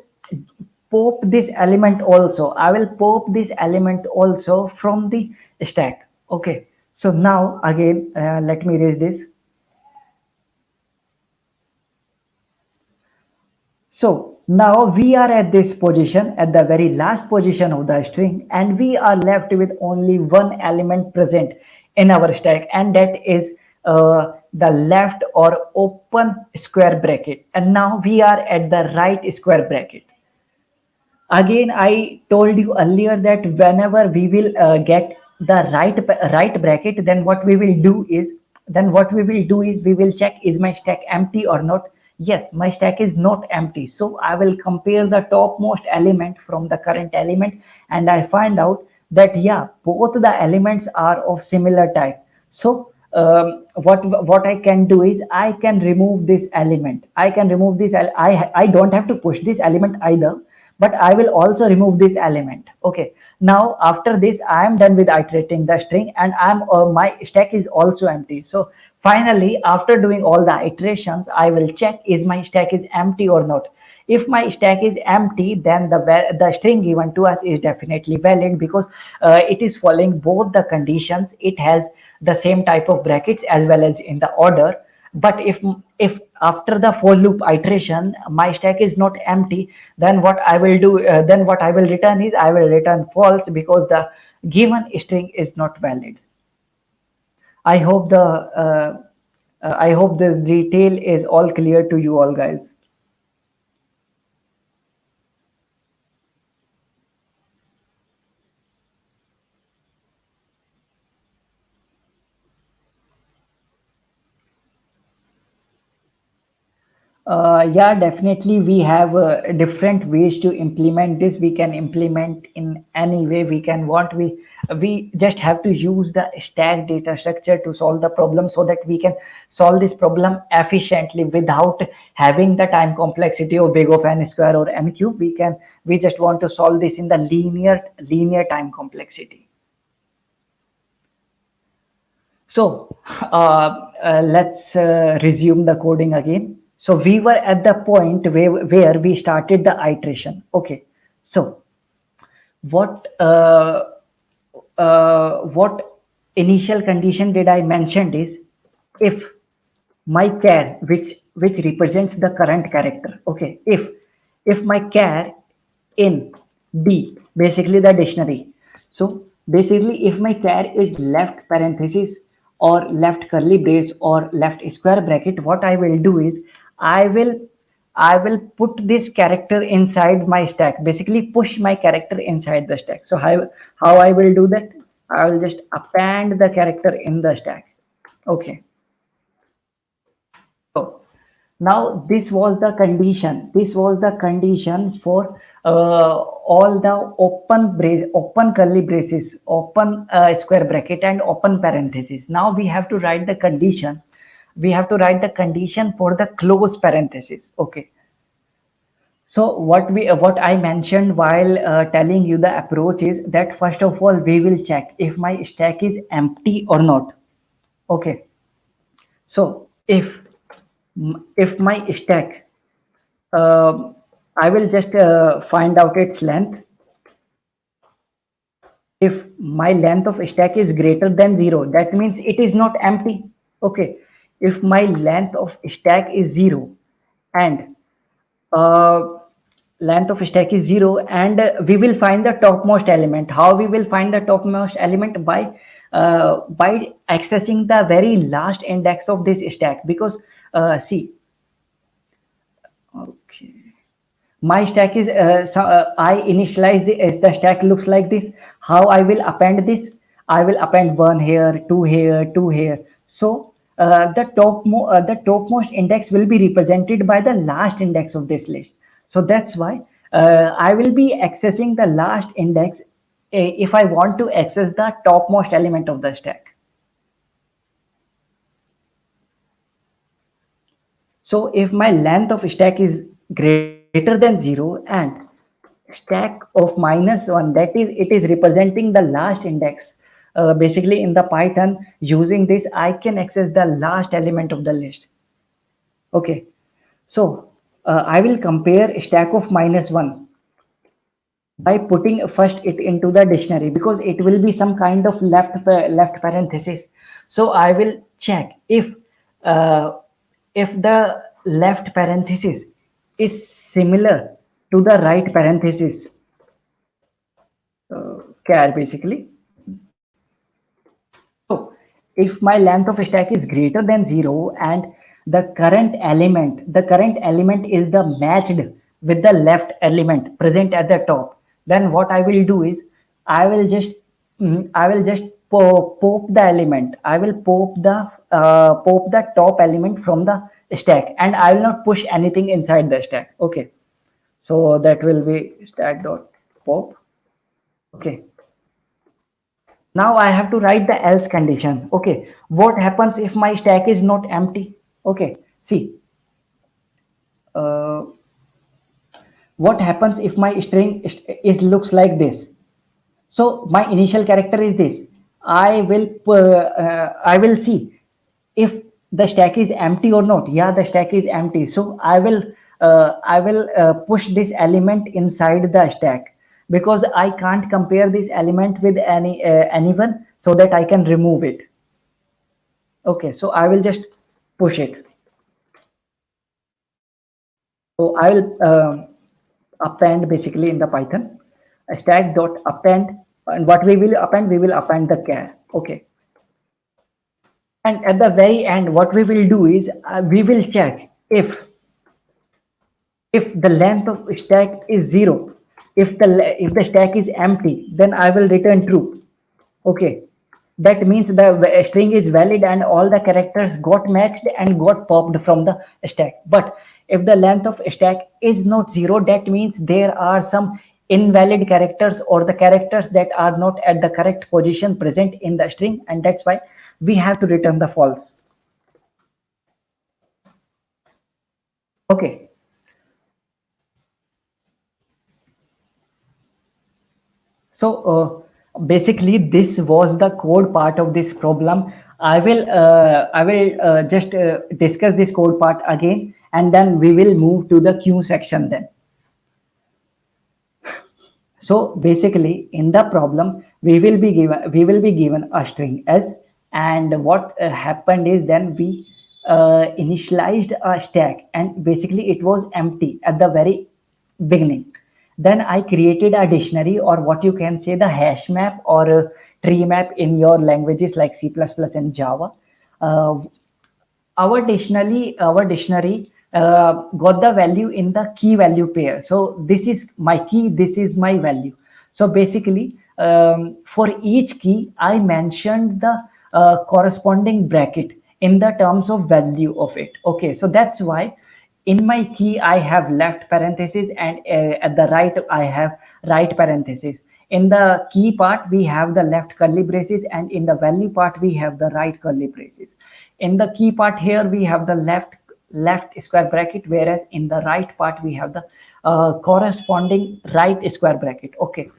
pop this element also. I will pop this element also from the stack. Okay. So now again, let me raise this. So now we are at this position, at the very last position of the string, and we are left with only one element present in our stack, and that is the left or open square bracket. And now we are at the right square bracket. Again, I told you earlier that whenever we will get the right bracket, then what we will do is we will check, is my stack empty or not. Yes, my stack is not empty, so I will compare the topmost element from the current element, and I find out that yeah, both the elements are of similar type. So what I can do is I can remove this element. I don't have to push this element either, but I will also remove this element. Okay. Now after this, I am done with iterating the string, and my stack is also empty. So finally, after doing all the iterations, I will check, is my stack is empty or not. If my stack is empty, then the string given to us is definitely valid, because it is following both the conditions. It has the same type of brackets as well as in the order. But if after the for loop iteration my stack is not empty, then what I will return is, I will return false, because the given string is not valid. I hope the detail is all clear to you all, guys. Yeah, definitely. We have different ways to implement this. We can implement in any way we can want. We just have to use the stack data structure to solve the problem, so that we can solve this problem efficiently without having the time complexity of big of n square or m cube. We just want to solve this in the linear time complexity. So let's resume the coding again. So we were at the point where we started the iteration. Okay. So what what initial condition did I mention is, if my char, which represents the current character. Okay. If my char in D, basically the dictionary. So basically, if my char is left parenthesis or left curly brace or left square bracket, what I will do is, I will I will put this character inside my stack. Basically, push my character inside the stack. So how I will do that? I will just append the character in the stack. Okay. So now this was the condition. This was the condition for all the open curly braces, open square bracket, and open parenthesis. Now we have to write the condition. We have to write the condition for the close parenthesis. Okay. So what I mentioned while telling you the approach is that, first of all, we will check if my stack is empty or not. Okay. So if my stack, I will just find out its length. If my length of stack is greater than 0, that means it is not empty. Okay. If my length of stack is 0, and uh, length of stack is 0, and we will find the topmost element. How we will find the topmost element? By accessing the very last index of this stack, because see, okay, my stack is I initialize the stack looks like this. How I will append this? I will append one here, two here, two here. So the topmost index will be represented by the last index of this list. So that's why I will be accessing the last index if I want to access the topmost element of the stack. So if my length of stack is greater than 0 and stack of -1, that is, it is representing the last index. Basically in the Python, using this I can access the last element of the list. Okay, so I will compare stack of -1 by putting first it into the dictionary, because it will be some kind of left parenthesis. So I will check uh, if the left parenthesis is similar to the right parenthesis, char basically. So if my length of stack is greater than 0 and the current element is the matched with the left element present at the top, then what I will do is I will just I will just pop the element. I will pop the top element from the stack, and I will not push anything inside the stack. Okay, so that will be stack dot pop. Okay, now I have to write the else condition. Okay, what happens if my stack is not empty? Okay, see, uh, what happens if my string is looks like this? So my initial character is this. I will see if the stack is empty or not. Yeah, the stack is empty. So I will push this element inside the stack, because I can't compare this element with anyone, so that I can remove it. Okay, so I will just push it. So I will append basically in the Python stack dot append, and what we will append the char. Okay, and at the very end, what we will do is we will check if the length of stack is 0. If the stack is empty, then I will return true. Okay, that means the string is valid and all the characters got matched and got popped from the stack. But if the length of stack is not 0, that means there are some invalid characters, or the characters that are not at the correct position present in the string, and that's why we have to return the false. Okay, so basically this was the code part of this problem. I will just discuss this code part again, and then we will move to the queue section then. So basically in the problem we will be given a string s, and what happened is then we initialized a stack, and basically it was empty at the very beginning. Then I created a dictionary, or what you can say the hash map, or tree map in your languages like C++ and Java. Uh, our dictionary got the value in the key value pair. So this is my key, this is my value. So basically for each key I mentioned the corresponding bracket in the terms of value of it. Okay, so that's why in my key I have left parenthesis, and at the right I have right parenthesis. In the key part we have the left curly braces, and in the value part we have the right curly braces. In the key part here we have the left square bracket, whereas in the right part we have the corresponding right square bracket. Okay,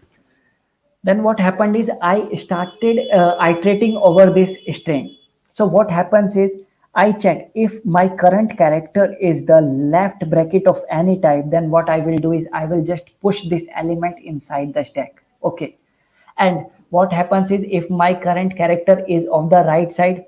then what happened is I started iterating over this string. So what happens is I check if my current character is the left bracket of any type, then what I will do is I will just push this element inside the stack. Okay, and what happens is if my current character is of the right side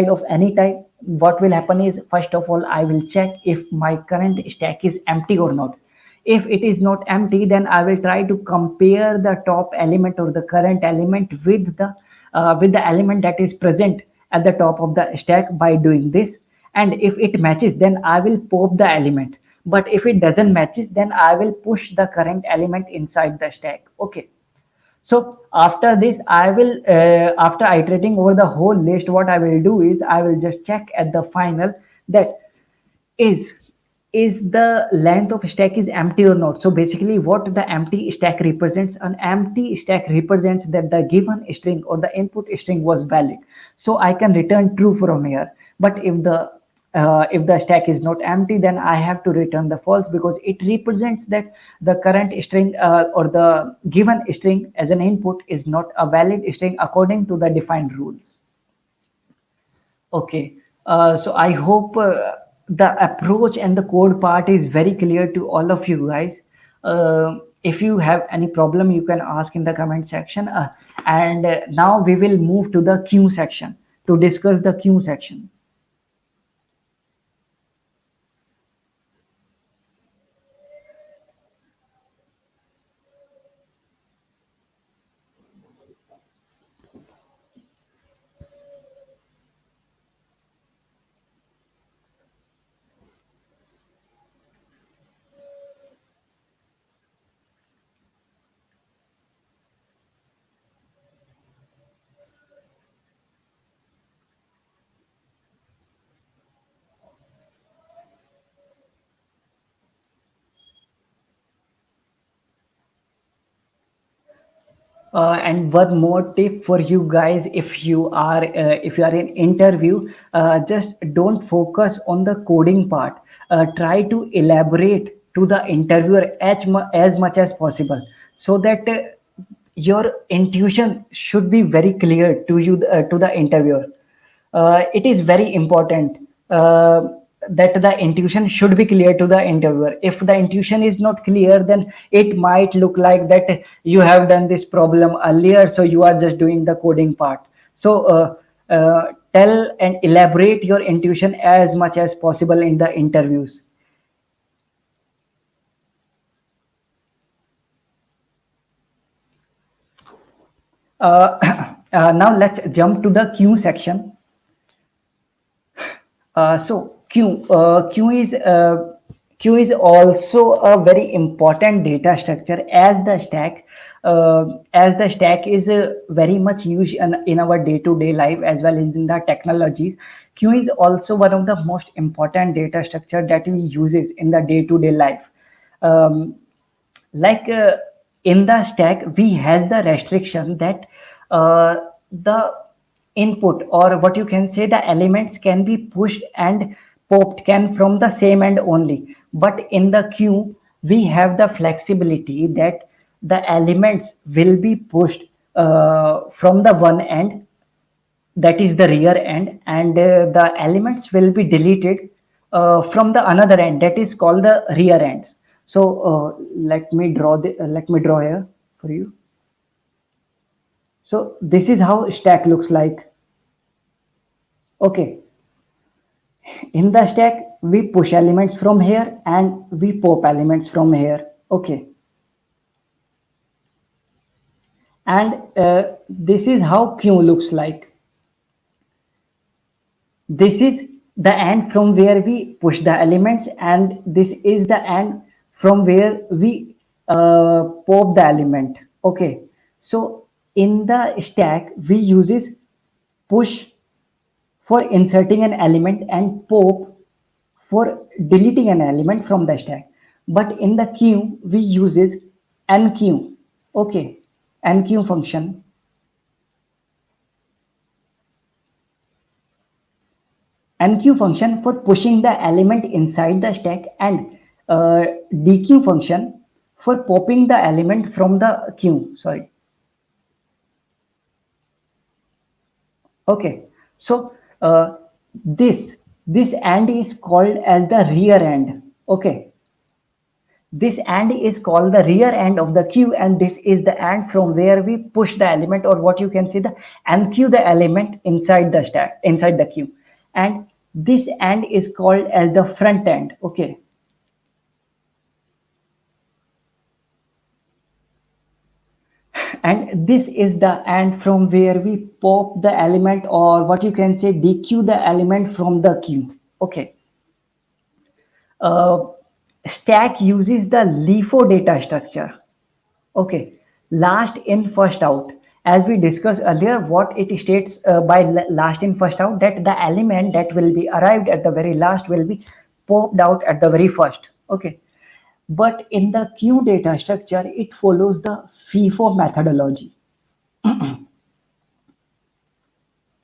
of any type, what will happen is first of all I will check if my current stack is empty or not. If it is not empty, then I will try to compare the top element or the current element with the element that is present at the top of the stack by doing this. And if it matches, then I will pop the element. But if it doesn't matches, then I will push the current element inside the stack. Okay, So after this, I will, after iterating over the whole list, what I will do is I will just check at the final that is is the length of stack is empty or not. So basically what the empty stack represents, an empty stack represents that the given string or the input string was valid, so I can return true from here. But if the stack is not empty, then I have to return the false, because it represents that the current string or the given string as an input is not a valid string according to the defined rules. Okay, so I hope the approach and the code part is very clear to all of you guys. If you have any problem, you can ask in the comment section. And now we will move to the queue section to discuss the queue section. And one more tip for you guys: if you are in interview, just don't focus on the coding part. Try to elaborate to the interviewer as much as possible, so that your intuition should be very clear to you, to the interviewer. It is very important that the intuition should be clear to the interviewer. If the intuition is not clear, then it might look like that you have done this problem earlier, so you are just doing the coding part. So tell and elaborate your intuition as much as possible in the interviews. uh, Now let's jump to the queue section. So queue is also a very important data structure as the stack. As the stack is very much used in our day-to-day life as well as in the technologies. Queue is also one of the most important data structure that we uses in the day-to-day life. Um, like in the stack we has the restriction that the input, or what you can say, the elements can be pushed and popped can from the same end only. But in the queue we have the flexibility that the elements will be pushed from the one end, that is the rear end, and the elements will be deleted from the another end, that is called the rear ends. So let me draw here for you. So this is how stack looks like. Okay, in the stack we push elements from here and we pop elements from here. Okay, and this is how queue looks like. This is the end from where we push the elements, and this is the end from where we pop the element. Okay, so in the stack we uses push for inserting an element and pop for deleting an element from the stack. But in the queue we uses enqueue. Okay, enqueue function. Enqueue function for pushing the element inside the stack, and dequeue function for popping the element from the queue. Sorry. Okay. So this this end is called as the rear end. Okay. This end is called the rear end of the queue, and this is the end from where we push the element, or what you can say, the enqueue the element inside the stack, inside the queue. And this end is called as the front end. Okay. And this is the end from where we pop the element, or what you can say, dequeue the element from the queue. Okay. uh, Stack uses the LIFO data structure. Okay, Last in first out, as we discussed earlier, what it states by last in first out, that the element that will be arrived at the very last will be popped out at the very first. Okay, but in the queue data structure it follows the FIFO methodology.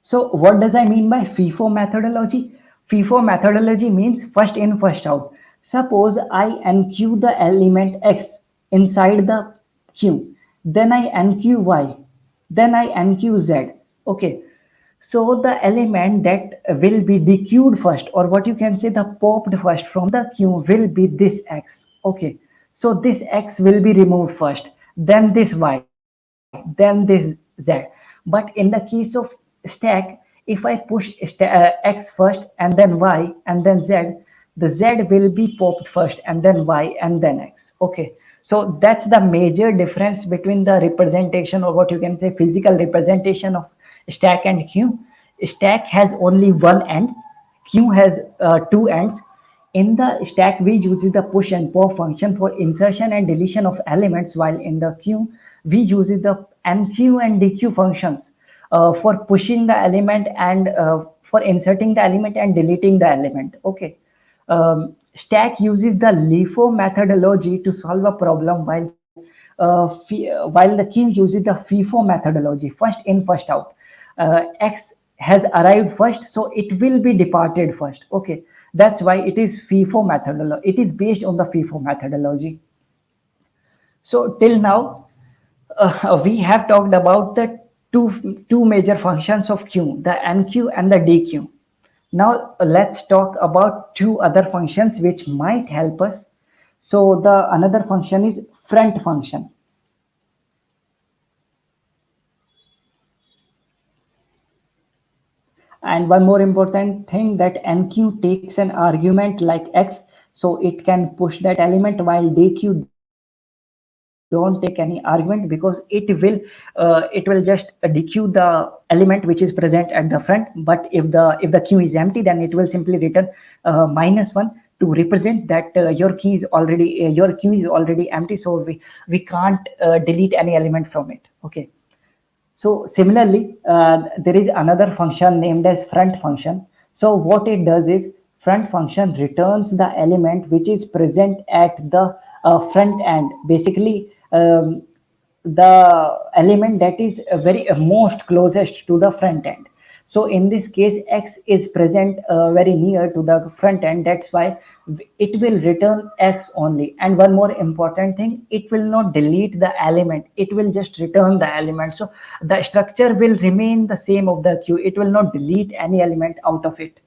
So what does I mean by FIFO methodology? FIFO methodology means first in, first out. Suppose I enqueue the element X inside the queue, then I enqueue Y, then I enqueue Z. Okay. So the element that will be dequeued first, or what you can say the popped first from the queue, will be this X. Okay. So this X will be removed first, then this Y, then this Z. But in the case of stack, if I push X first and then Y and then Z, the Z will be popped first and then Y and then X. Okay. So that's the major difference between the representation, or what you can say physical representation of stack and queue. Stack has only one end, queue has two ends. In the stack, we use the push and pop function for insertion and deletion of elements, while in the queue, we use the enqueue and dequeue functions for pushing the element and for inserting the element and deleting the element. Okay. Stack uses the LIFO methodology to solve a problem, while the queue uses the FIFO methodology, first in, first out. X has arrived first, so it will be departed first. Okay, that's why it is FIFO methodology. It is based on the FIFO methodology. So till now, we have talked about the two major functions of queue, the enqueue and the dequeue. Now let's talk about two other functions which might help us. So the another function is front function. And one more important thing, that enqueue takes an argument like X, so it can push that element, while dequeue don't take any argument because it will just dequeue the element which is present at the front. But if the queue is empty, then it will simply return -1 to represent that your queue is already empty, so we can't delete any element from it. Okay. So similarly, there is another function named as front function. So what it does is, front function returns the element which is present at the front end. Basically, the element that is very most closest to the front end. So in this case, X is present very near to the front end. That's why it will return X only. And one more important thing, it will not delete the element. It will just return the element. So the structure will remain the same of the queue. It will not delete any element out of it.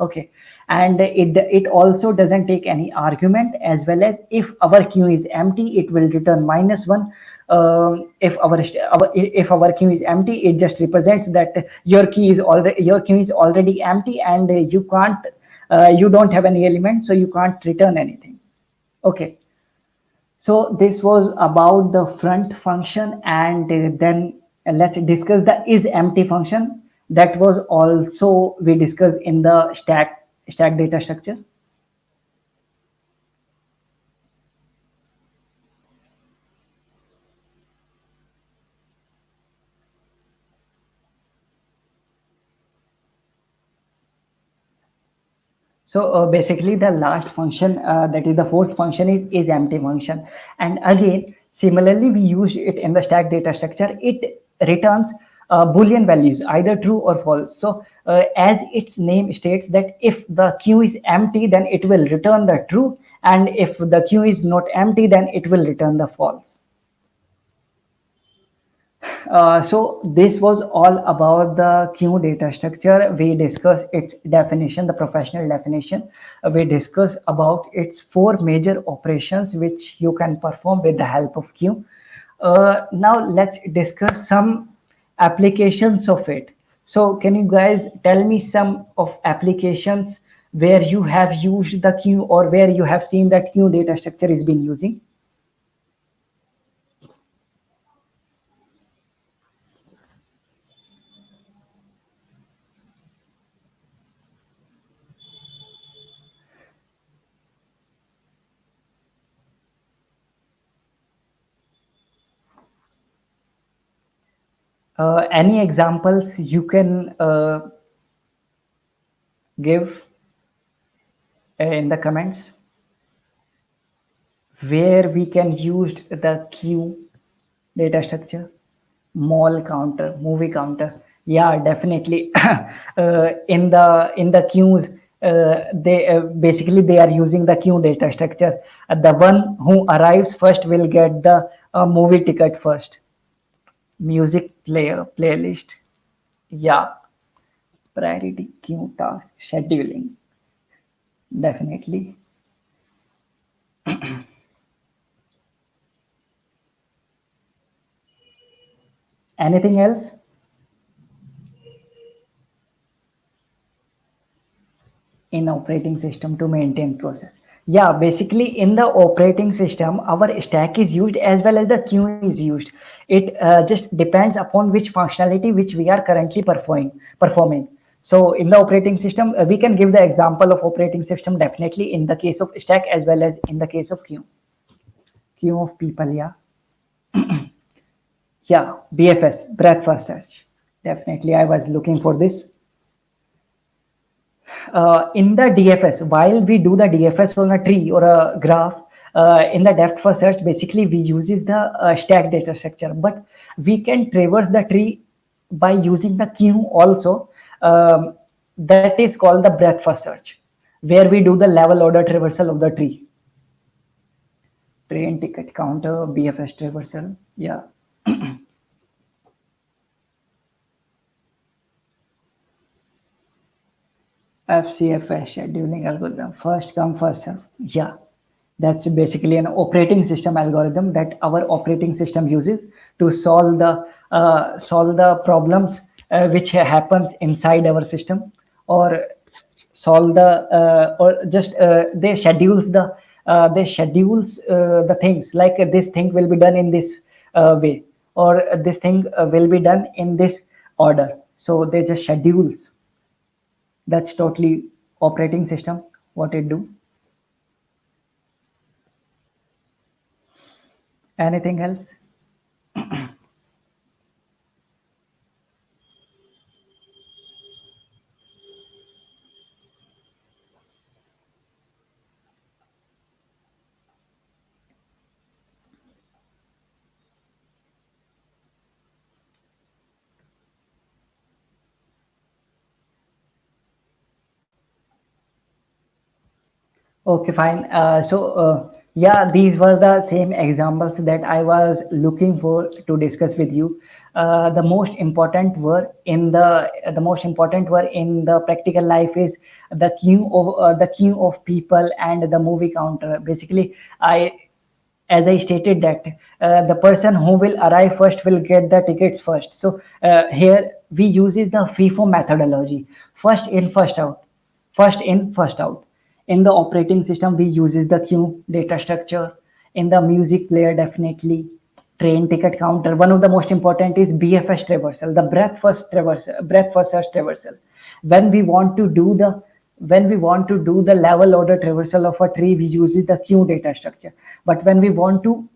Okay. And it also doesn't take any argument, as well as if our queue is empty, it will return -1. If our queue is empty, it just represents that your queue is already empty, and you don't have any element, so you can't return anything. Okay. So this was about the front function, and then let's discuss the is empty function. That was also we discussed in the stack data structure. So basically, the last function, that is the fourth function, is empty function. And again, similarly, we use it in the stack data structure. It returns Boolean values, either true or false. So as its name states, that if the queue is empty, then it will return the true, and if the queue is not empty, then it will return the false. So this was all about the queue data structure. We discussed its definition, the professional definition. We discussed about its four major operations which you can perform with the help of queue. Now let's discuss some applications of it. So can you guys tell me some of applications where you have used the queue, or where you have seen that queue data structure is being using? Any examples you can give in the comments where we can use the queue data structure? Mall counter, movie counter. Yeah, definitely. In the queues, they basically they are using the queue data structure. The one who arrives first will get the movie ticket first. Music player playlist. Yeah, priority queue task scheduling. Definitely. Anything else? In operating system to maintain process. Yeah, basically in the operating system our stack is used as well as the queue is used. It just depends upon which functionality which we are currently performing. So in the operating system we can give the example of operating system definitely in the case of stack as well as in the case of queue of people. Yeah, yeah, BFS, breadth first search. Definitely I was looking for this. In the DFS, while we do the DFS on a tree or a graph, in the depth first search, basically we uses the stack data structure, but we can traverse the tree by using the queue also. That is called the breadth first search, where we do the level order traversal of the tree. Train ticket counter, BFS traversal. Yeah. FCFS scheduling algorithm, first come first serve. Yeah, that's basically an operating system algorithm that our operating system uses to solve the problems which happens inside our system, or solve the or just they schedules the things like this thing will be done in this way, or this thing will be done in this order. So they just schedules. That's totally operating system what it do. Anything else? Okay, fine. Yeah, these were the same examples that I was looking for to discuss with you. The most important were in the practical life is the queue of people and the movie counter. Basically, I as I stated that the person who will arrive first will get the tickets first. So here we uses the FIFO methodology, first in, first out, first in, first out. In the operating system, we uses the queue data structure. In the music player, definitely train ticket counter. One of the most important is BFS traversal, the breadth first search traversal. When we want to do the when we want to do the level order traversal of a tree, we use the queue data structure. But when we want to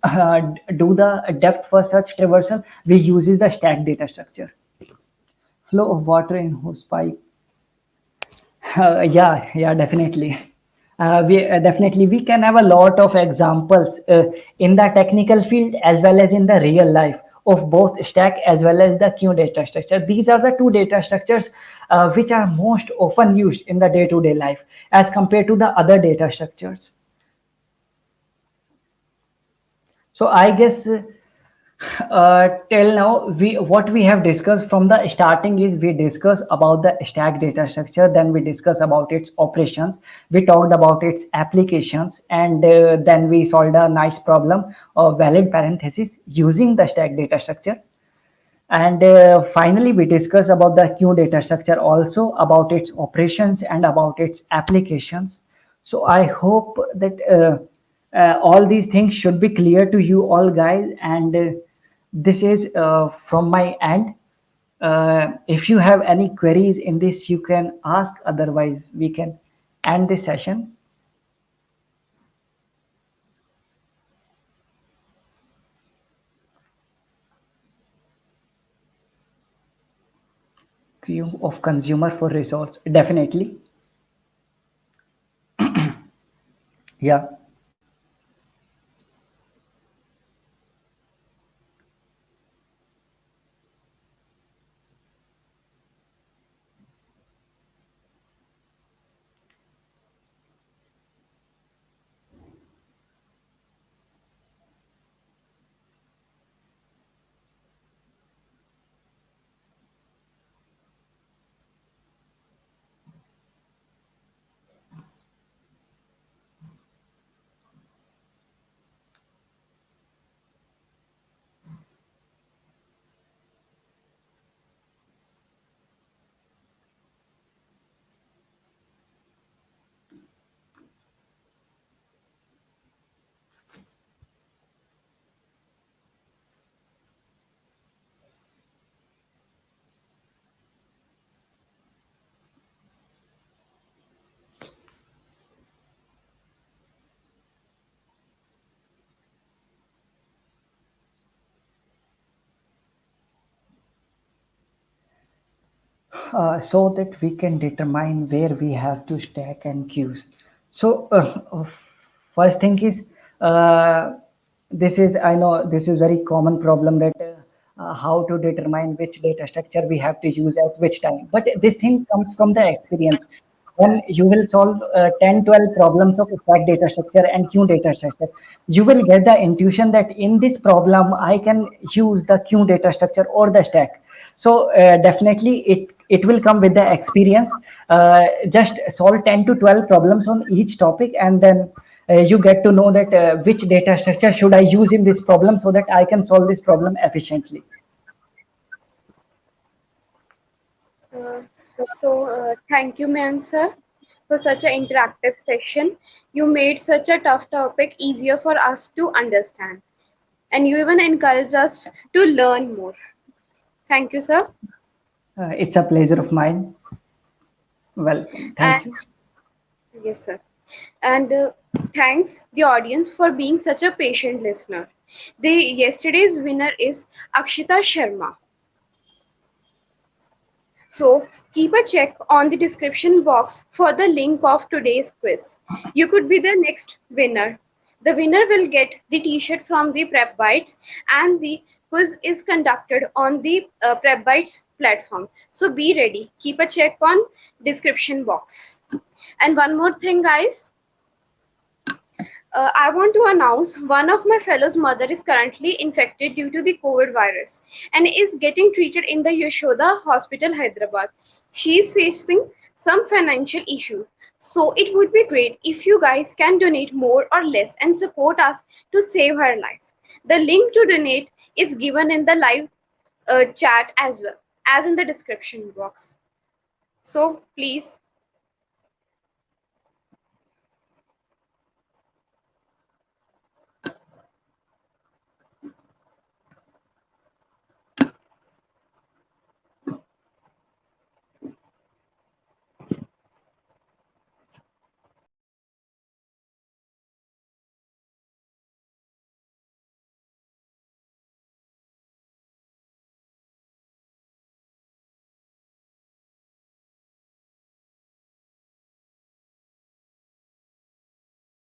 do the depth first search traversal, we use the stack data structure. Flow of water in hose pipe. Yeah, definitely. Definitely we can have a lot of examples in the technical field as well as in the real life of both stack as well as the queue data structure. These are the two data structures which are most often used in the day-to-day life as compared to the other data structures. So I guess till now we what we have discussed from the starting is we discuss about the stack data structure, then we discuss about its operations, we talked about its applications, and then we solved a nice problem of valid parenthesis using the stack data structure. And finally we discuss about the queue data structure, also about its operations and about its applications. So I hope that all these things should be clear to you all guys, and this is from my end. If you have any queries in this you can ask, otherwise we can end this session. view of consumer for resource. Definitely. Yeah. So that we can determine where we have to stack and queues. So first thing is, this is, I know this is very common problem, that how to determine which data structure we have to use at which time. But this thing comes from the experience. When you will solve 10, 12 problems of stack data structure and queue data structure, you will get the intuition that in this problem I can use the queue data structure or the stack. So definitely it will come with the experience. Just solve 10 to 12 problems on each topic, and then you get to know that which data structure should I use in this problem so that I can solve this problem efficiently.
Uh, Thank you, Mayank sir, for such an interactive session. You made such a tough topic easier for us to understand, and you even encouraged us to learn more. Thank you, sir.
It's a pleasure of mine. Welcome.
And
Thank you.
yes, sir. And thanks the audience for being such a patient listener. The yesterday's winner is Akshita Sharma. So keep a check on the description box for the link of today's quiz. You could be the next winner. The winner will get the t-shirt from the Prep Bites, and the quiz is conducted on the Prep Bites platform. So be ready. Keep a check on description box. And one more thing, guys, I want to announce one of my fellow's mother is currently infected due to the COVID virus and is getting treated in the Yashoda Hospital, Hyderabad. She is facing some financial issues. So it would be great if you guys can donate more or less and support us to save her life. The link to donate is given in the live chat as well as in the description box. So please